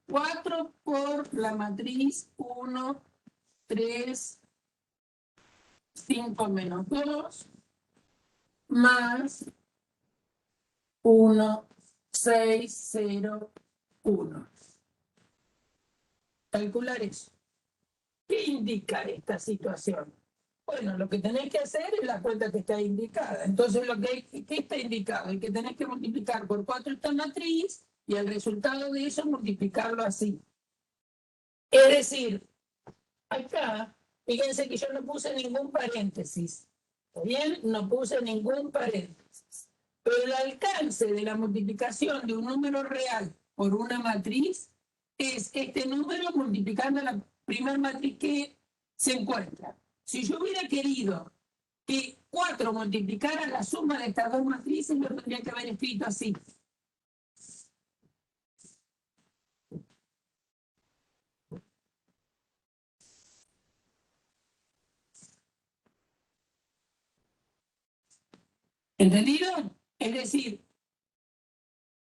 4 por la matriz 1, 3, 5 menos 2, más 1, 6, 0, 1. Calcular eso. ¿Qué indica esta situación? Bueno, lo que tenés que hacer es la cuenta que está indicada. Entonces, ¿qué está indicado? Es que tenés que multiplicar por 4 esta matriz y el resultado de eso multiplicarlo así. Es decir, acá, fíjense que yo no puse ningún paréntesis. ¿Está bien? No puse ningún paréntesis. Pero el alcance de la multiplicación de un número real por una matriz es este número multiplicando la primera matriz que se encuentra. Si yo hubiera querido que 4 multiplicara la suma de estas dos matrices, lo tendría que haber escrito así. ¿Entendido? Es decir,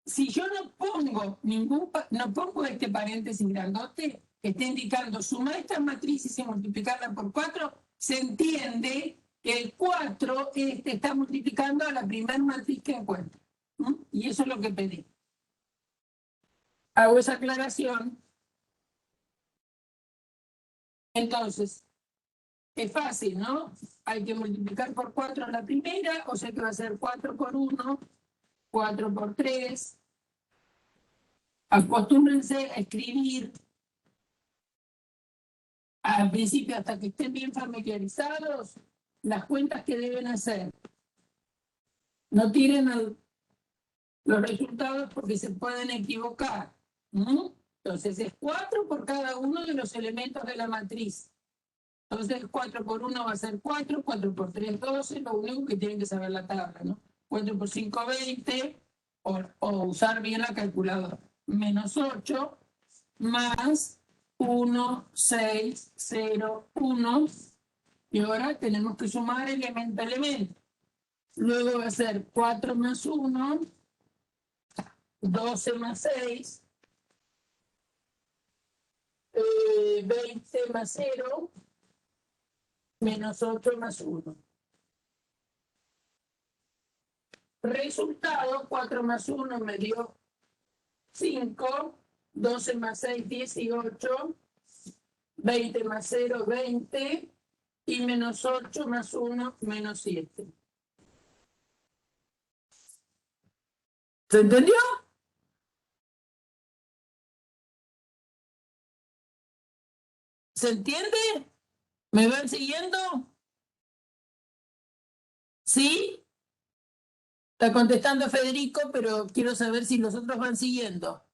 si yo no pongo este paréntesis grandote que está indicando sumar estas matrices y multiplicarlas por 4, se entiende que el 4 está multiplicando a la primera matriz que encuentro. Y eso es lo que pedí. Hago esa aclaración. Entonces, es fácil, ¿no? Hay que multiplicar por 4 la primera, o sea que va a ser 4 por 1, 4 por 3. Acostúmbrense a escribir al principio, hasta que estén bien familiarizados, las cuentas que deben hacer. No tiren los resultados porque se pueden equivocar. Entonces es 4 por cada uno de los elementos de la matriz. Entonces 4 por 1 va a ser 4, 4 por 3, 12, lo único que tienen que saber la tabla, ¿no? 4 por 5, 20, o usar bien la calculadora. Menos 8, más 1, 6, 0, 1. Y ahora tenemos que sumar elemento a elemento. Luego va a ser 4 más 1, 12 más 6, 20 más 0, menos 8 más 1. Resultado, 4 más 1 me dio 5, 12 más 6, 18, 20 más 0, 20, y menos 8 más 1, menos 7. ¿Se entendió? ¿Se entiende? ¿Me van siguiendo? ¿Sí? Está contestando Federico, pero quiero saber si los otros van siguiendo.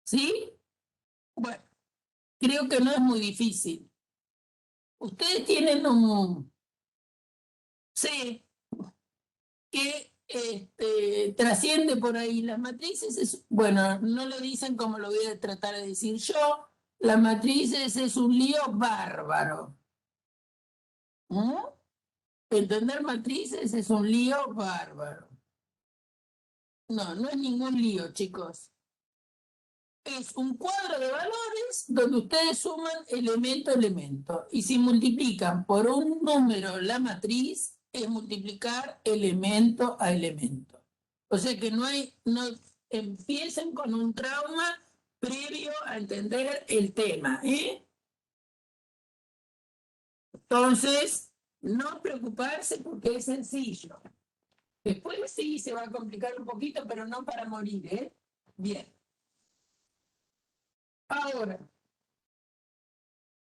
¿Sí? Bueno, creo que no es muy difícil. Ustedes tienen un C que trasciende por ahí las matrices. Bueno, no lo dicen como lo voy a tratar de decir yo. Las matrices es un lío bárbaro. Entender matrices es un lío bárbaro. No, no es ningún lío, chicos. Es un cuadro de valores donde ustedes suman elemento a elemento. Y si multiplican por un número la matriz, es multiplicar elemento a elemento. O sea que no empiecen con un trauma previo a entender el tema. Entonces, no preocuparse porque es sencillo. Después sí se va a complicar un poquito, pero no para morir. Bien. Ahora,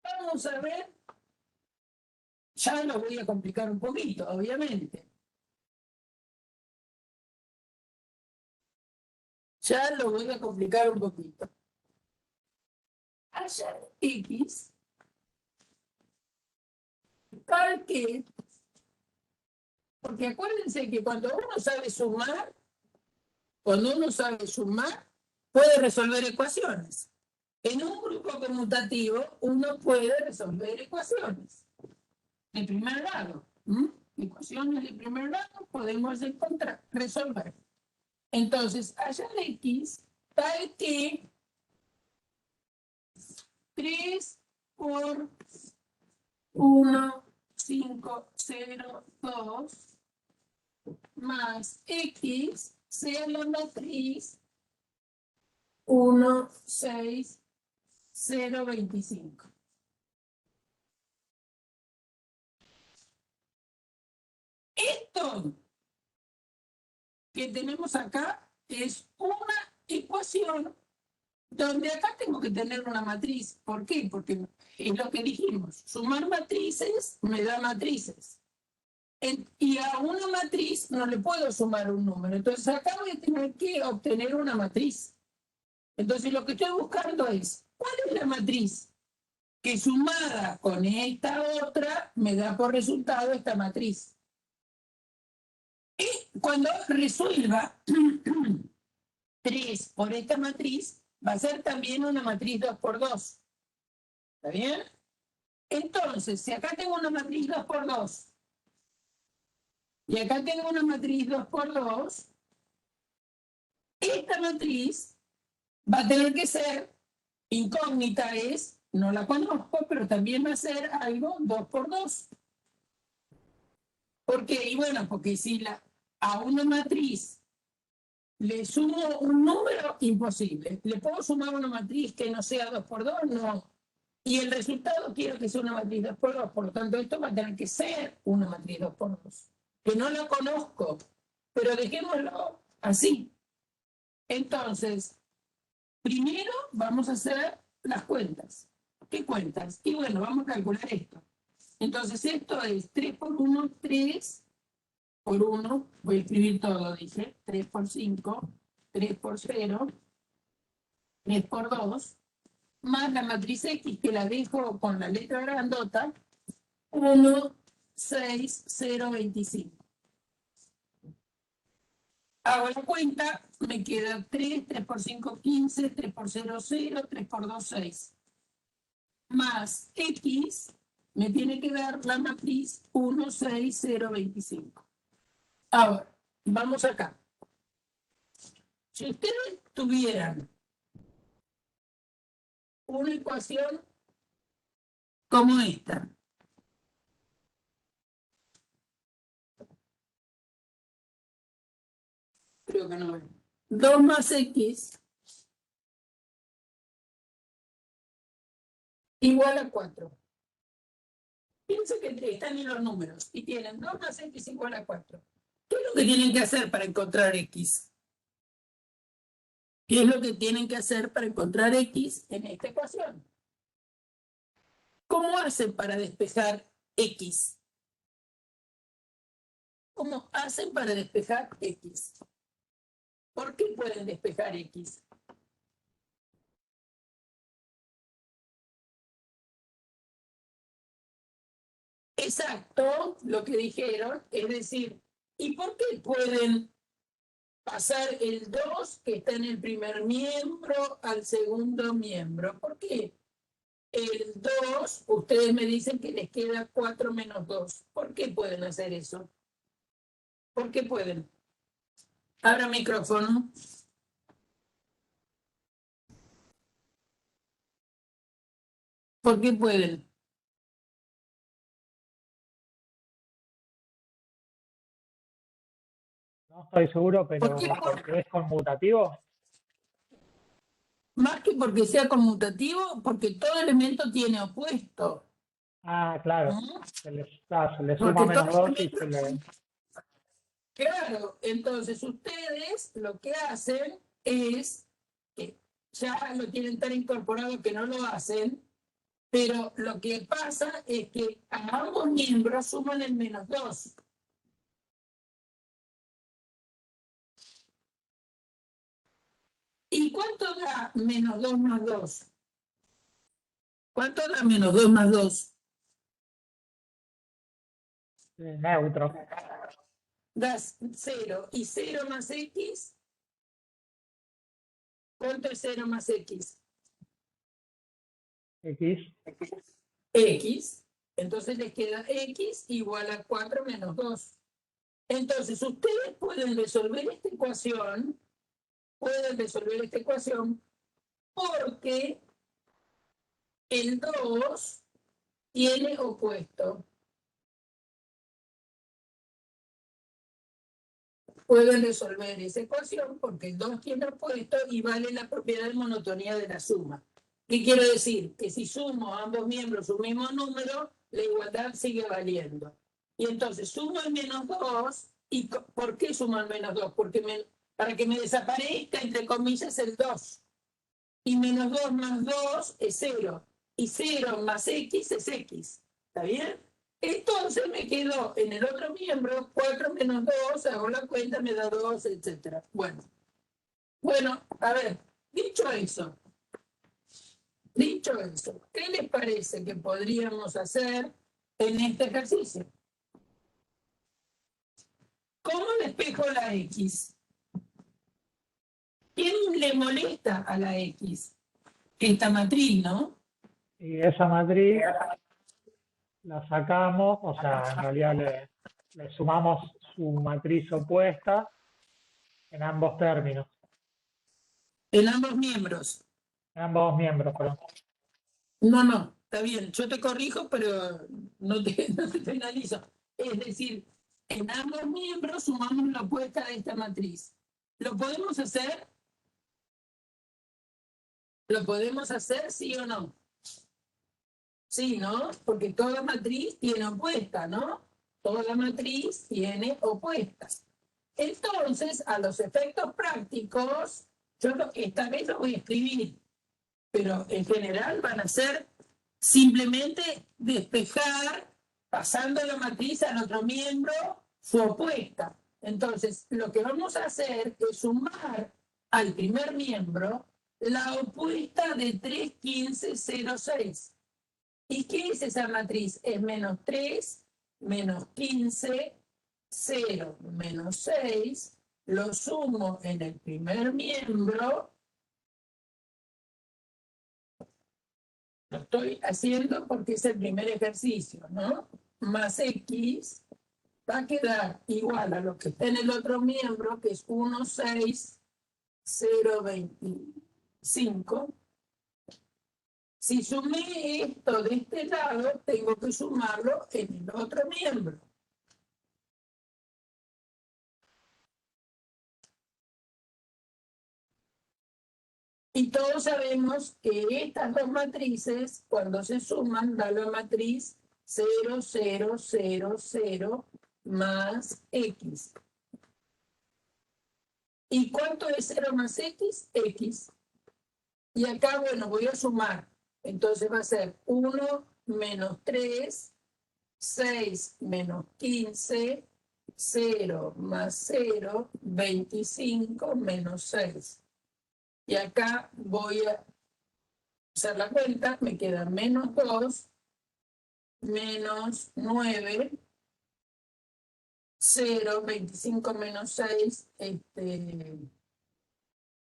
vamos a ver, ya lo voy a complicar un poquito, obviamente. Ya lo voy a complicar un poquito. Hallar X tal que, porque acuérdense que cuando uno sabe sumar, puede resolver ecuaciones. En un grupo conmutativo, uno puede resolver ecuaciones de primer grado. Ecuaciones de primer grado podemos resolver. Entonces, hallar X tal que 3 por 1, 5, 0, 2, más X sea la matriz 1, 6, 0, 25. Esto que tenemos acá es una ecuación donde acá tengo que tener una matriz. ¿Por qué? Porque es lo que dijimos. Sumar matrices me da matrices. Y a una matriz no le puedo sumar un número. Entonces acá voy a tener que obtener una matriz. Entonces lo que estoy buscando es, ¿cuál es la matriz? Que sumada con esta otra me da por resultado esta matriz. Y cuando resuelva 3 por esta matriz, va a ser también una matriz 2 por 2. ¿Está bien? Entonces, si acá tengo una matriz 2 por 2 y acá tengo una matriz 2 por 2, esta matriz va a tener que ser incógnita, no la conozco, pero también va a ser algo 2 por 2. ¿Por qué? Y bueno, porque si a una matriz le sumo un número, imposible. ¿Le puedo sumar una matriz que no sea 2 por 2? No. Y el resultado quiero que sea una matriz 2 por 2. Por lo tanto, esto va a tener que ser una matriz 2 por 2. Que no la conozco, pero dejémoslo así. Entonces, primero vamos a hacer las cuentas. ¿Qué cuentas? Y bueno, vamos a calcular esto. Entonces, esto es 3 por 1, 3 por 1, voy a escribir todo, dije, 3 por 5, 3 por 0, 3 por 2, más la matriz X, que la dejo con la letra grandota, 1, 6, 0, 25. Hago la cuenta, me queda 3, 3 por 5, 15, 3 por 0, 0, 3 por 2, 6. Más X, me tiene que dar la matriz 1, 6, 0, 25. Ahora, vamos acá. Si ustedes tuvieran una ecuación como esta, creo que no, 2 más X igual a 4. Piensen que están en los números y tienen 2 más X igual a 4. ¿Qué es lo que tienen que hacer para encontrar X? ¿Qué es lo que tienen que hacer para encontrar X en esta ecuación? ¿Cómo hacen para despejar X? ¿Cómo hacen para despejar X? ¿Por qué pueden despejar X? Exacto, lo que dijeron, es decir, ¿y por qué pueden pasar el 2 que está en el primer miembro al segundo miembro? ¿Por qué? El 2, ustedes me dicen que les queda 4 menos 2. ¿Por qué pueden hacer eso? ¿Por qué pueden? Abra micrófono. ¿Por qué pueden? No estoy seguro, pero ¿Por qué? porque es conmutativo. Más que porque sea conmutativo, porque todo elemento tiene opuesto. Ah, claro. ¿No? Se le Porque suma menos todo 2 y se le... elemento... Claro, entonces ustedes lo que hacen es que ya lo tienen tan incorporado que no lo hacen, pero lo que pasa es que a ambos miembros suman el menos 2. ¿Y cuánto da menos 2 más 2? ¿Cuánto da menos 2 más 2? neutro. Da 0. ¿Y 0 más X? ¿Cuánto es 0 más X? X. X. Entonces les queda X igual a 4 menos 2. Entonces ustedes pueden resolver esta ecuación, porque el 2 tiene opuesto. Pueden resolver esa ecuación porque el 2 tiene opuesto y vale la propiedad de monotonía de la suma. ¿Qué quiero decir? Que si sumo a ambos miembros un mismo número, la igualdad sigue valiendo. Y entonces sumo el menos 2. ¿Y por qué sumo el menos 2? Porque para que me desaparezca, entre comillas, el 2. Y menos 2 más 2 es 0. Y 0 más x es x. ¿Está bien? Entonces me quedó en el otro miembro 4 menos 2, hago la cuenta, me da 2, etc. Bueno, a ver, dicho eso, ¿qué les parece que podríamos hacer en este ejercicio? ¿Cómo despejo la x? ¿Quién le molesta a la x? Esta matriz, ¿no? Y esa matriz la sacamos, o sea, en realidad le sumamos su matriz opuesta en ambos términos, En ambos miembros. en ambos miembros, perdón. No, está bien, yo te corrijo, pero no te penalizo. Es decir, en ambos miembros sumamos la opuesta de esta matriz. ¿Lo podemos hacer? ¿Lo podemos hacer, sí o no? Sí, ¿no? Porque toda matriz tiene opuesta, ¿no? Toda matriz tiene opuestas. Entonces, a los efectos prácticos, esta vez lo voy a escribir, pero en general van a ser simplemente despejar, pasando la matriz al otro miembro, su opuesta. Entonces, lo que vamos a hacer es sumar al primer miembro la opuesta de 3, 15, 0, 6. ¿Y qué es esa matriz? Es menos 3, menos 15, 0, menos 6. Lo sumo en el primer miembro. Lo estoy haciendo porque es el primer ejercicio, ¿no? Más x va a quedar igual a lo que está en el otro miembro, que es 1, 6, 0, 25. Si sumé esto de este lado, tengo que sumarlo en el otro miembro. Y todos sabemos que estas dos matrices, cuando se suman, da la matriz 0, 0, 0, 0 más x. ¿Y cuánto es 0 más x? X. Y acá, bueno, voy a sumar. Entonces va a ser 1 menos 3, 6 menos 15, 0 más 0, 25 menos 6. Y acá voy a hacer la cuenta, me queda menos 2, menos 9, 0, 25 menos 6,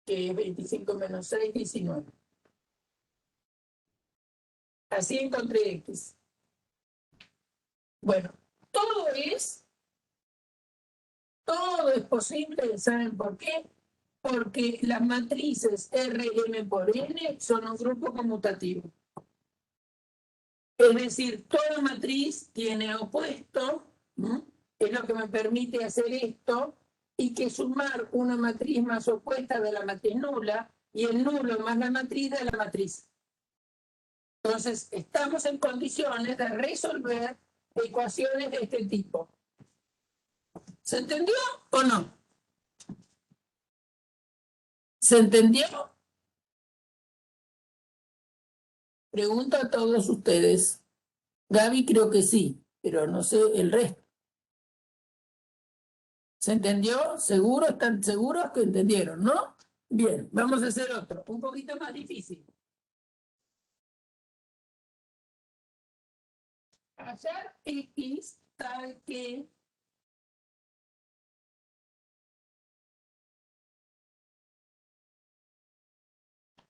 que 25 menos 6, 19. Así encontré x. Bueno, todo es posible, ¿saben por qué? Porque las matrices Rm por N son un grupo conmutativo. Es decir, toda matriz tiene opuesto, ¿no? Es lo que me permite hacer esto, y que sumar una matriz más opuesta de la matriz nula, y el nulo más la matriz de la matriz. Entonces, estamos en condiciones de resolver ecuaciones de este tipo. ¿Se entendió o no? ¿Se entendió? Pregunto a todos ustedes. Gaby creo que sí, pero no sé el resto. ¿Se entendió? ¿Seguro? ¿Están seguros que entendieron, no? Bien, vamos a hacer otro, un poquito más difícil. Hallar x tal que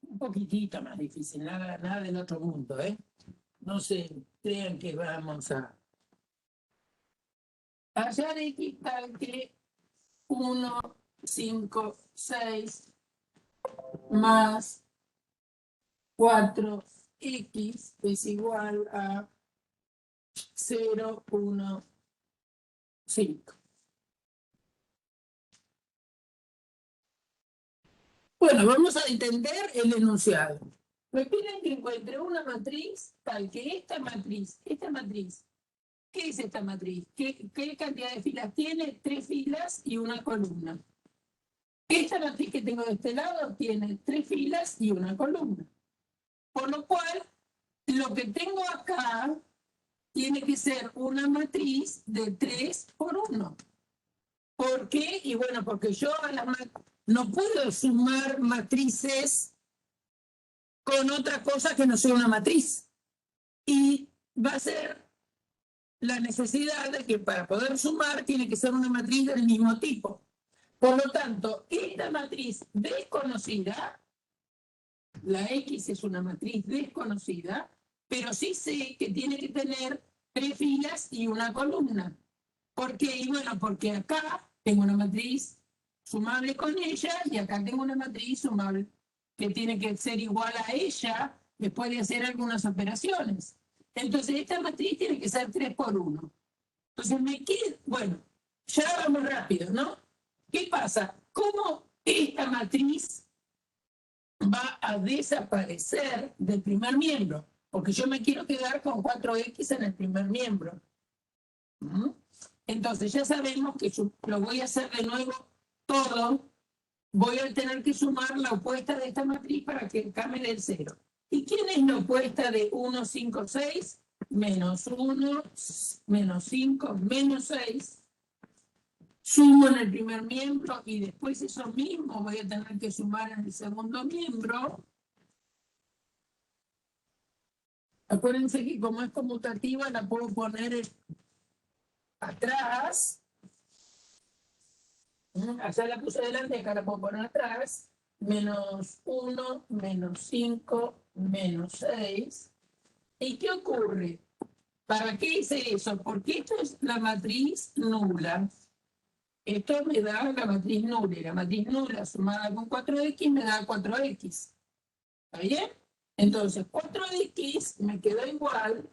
un poquitito más difícil, nada del otro mundo, ¿eh? No se crean que vamos a hallar x tal que 1, 5, 6 más 4, X es igual a 0, 1, 5. Bueno, vamos a entender el enunciado. Me piden que encuentre una matriz tal que esta matriz, ¿qué es esta matriz? ¿Qué cantidad de filas tiene? 3 filas y una columna. Esta matriz que tengo de este lado tiene 3 filas y una columna. Por lo cual, lo que tengo acá tiene que ser una matriz de 3 por 1. ¿Por qué? Y bueno, porque yo no puedo sumar matrices con otra cosa que no sea una matriz. Y va a ser la necesidad de que para poder sumar tiene que ser una matriz del mismo tipo. Por lo tanto, esta matriz desconocida, la X es una matriz desconocida, pero sí sé que tiene que tener 3 filas y una columna. ¿Por qué? Y bueno, porque acá tengo una matriz sumable con ella y acá tengo una matriz sumable que tiene que ser igual a ella después de hacer algunas operaciones. Entonces, esta matriz tiene que ser 3 por 1. Entonces, bueno, ya vamos rápido, ¿no? ¿Qué pasa? ¿Cómo esta matriz va a desaparecer del primer miembro? Porque yo me quiero quedar con 4X en el primer miembro. ¿Mm? Entonces ya sabemos que lo voy a hacer de nuevo todo. Voy a tener que sumar la opuesta de esta matriz para que cambie del 0. ¿Y quién es la opuesta de 1, 5, 6? Menos 1, menos 5, menos 6. Sumo en el primer miembro y después eso mismo voy a tener que sumar en el segundo miembro. Acuérdense que como es conmutativa la puedo poner atrás. Allá la puse delante, acá la puedo poner atrás. Menos 1, menos 5, menos 6. ¿Y qué ocurre? ¿Para qué hice eso? Porque esto es la matriz nula. Esto me da la matriz nula. Y la matriz nula sumada con 4X me da 4X. ¿Está bien? Entonces, 4X me quedó igual.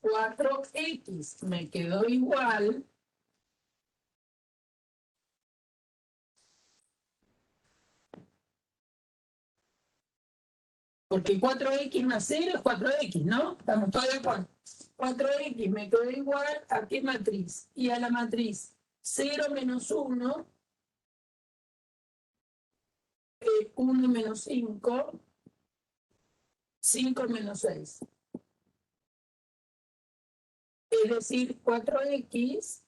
4X me quedó igual. Porque 4X más 0 es 4X, ¿no? Estamos todos de acuerdo. 4X me quedó igual a qué matriz? Y a la matriz 0 menos 1, 1 menos 5, 5 menos 6. Es decir, 4X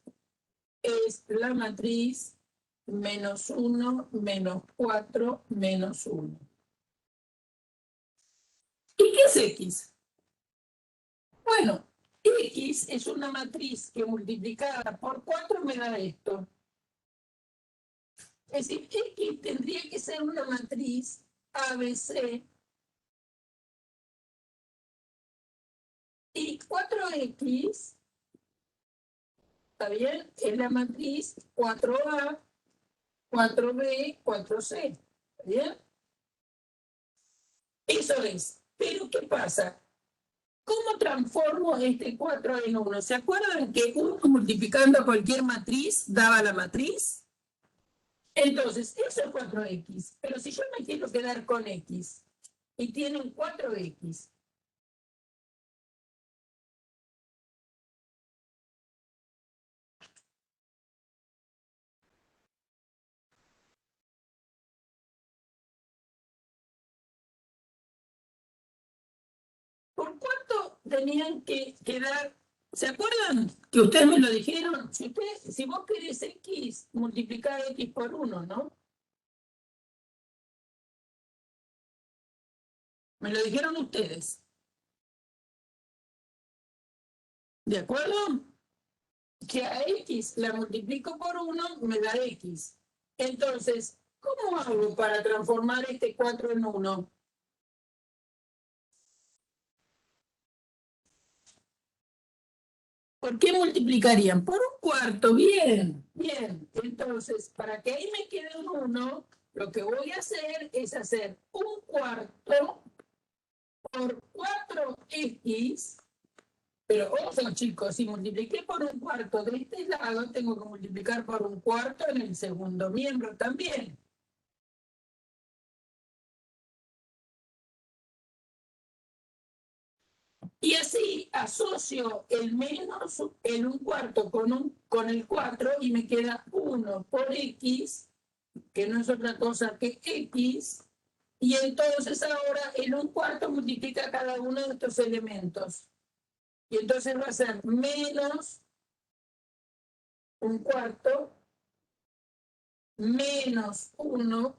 es la matriz menos 1, menos 4, menos 1. ¿Y qué es X? Bueno, X es una matriz que multiplicada por 4 me da esto. Es decir, X tendría que ser una matriz ABC y 4X, ¿está bien? Es la matriz 4A, 4B, 4C. ¿Está bien? Eso es. Pero ¿qué pasa? ¿Cómo transformo este 4 en 1? ¿Se acuerdan que 1 multiplicando cualquier matriz daba la matriz? Entonces, eso es 4X. Pero si yo me quiero quedar con X y tienen 4X, ¿por cuánto tenían que quedar? ¿Se acuerdan que ustedes me lo dijeron? Si vos querés X, multiplicar X por 1, ¿no? Me lo dijeron ustedes. ¿De acuerdo? Que a X la multiplico por 1, me da X. Entonces, ¿cómo hago para transformar este 4 en 1? ¿Por qué multiplicarían? Por un cuarto, bien, bien. Entonces, para que ahí me quede un 1, lo que voy a hacer es hacer 1/4 por 4x, pero ojo chicos, si multipliqué por 1/4 de este lado, tengo que multiplicar por 1/4 en el segundo miembro también. Y así asocio el menos, el 1/4 con el 4 y me queda 1 por x, que no es otra cosa que x, y entonces ahora el 1/4 multiplica cada uno de estos elementos. Y entonces va a ser menos 1/4 menos 1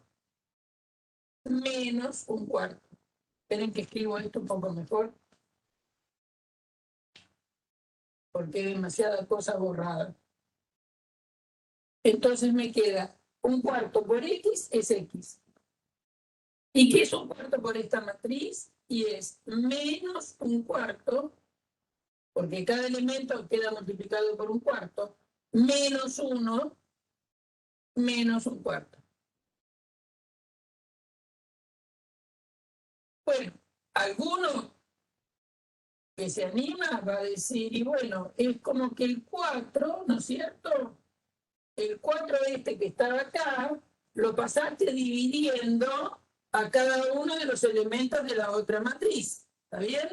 menos 1/4. Esperen que escribo esto un poco mejor, porque hay demasiada cosa borrada. Entonces me queda 1/4 por x es x. ¿Y qué es 1/4 por esta matriz? Y es menos 1/4, porque cada elemento queda multiplicado por 1/4, menos 1 menos 1/4. Bueno, alguno que se anima va a decir, y bueno, es como que el 4, ¿no es cierto? El 4 este que estaba acá, lo pasaste dividiendo a cada uno de los elementos de la otra matriz, ¿está bien?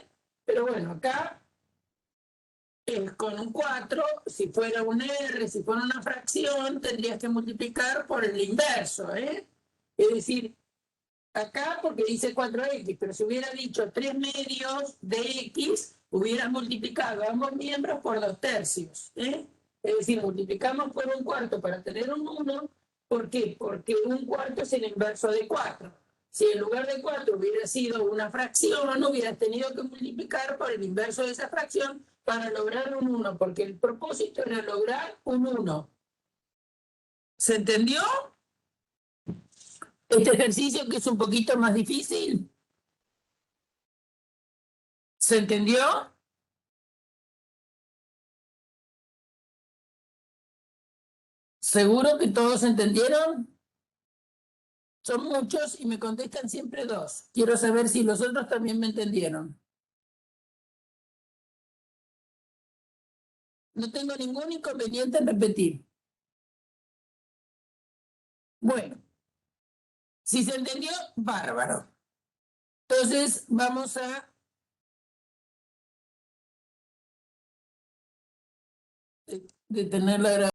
Pero bueno, acá con un 4, si fuera un R, si fuera una fracción, tendrías que multiplicar por el inverso, ¿eh? Es decir, acá porque dice 4x, pero si hubiera dicho 3 medios de x, hubieras multiplicado ambos miembros por 2/3, ¿eh? Es decir, multiplicamos por 1/4 para tener un 1. ¿Por qué? Porque 1/4 es el inverso de 4. Si en lugar de 4 hubiera sido una fracción, hubieras tenido que multiplicar por el inverso de esa fracción para lograr un 1, porque el propósito era lograr un 1. ¿Se entendió? Este ejercicio que es un poquito más difícil. ¿Se entendió? ¿Seguro que todos entendieron? Son muchos y me contestan siempre 2. Quiero saber si los otros también me entendieron. No tengo ningún inconveniente en repetir. Bueno, si se entendió, bárbaro. Entonces vamos a detener la grabación.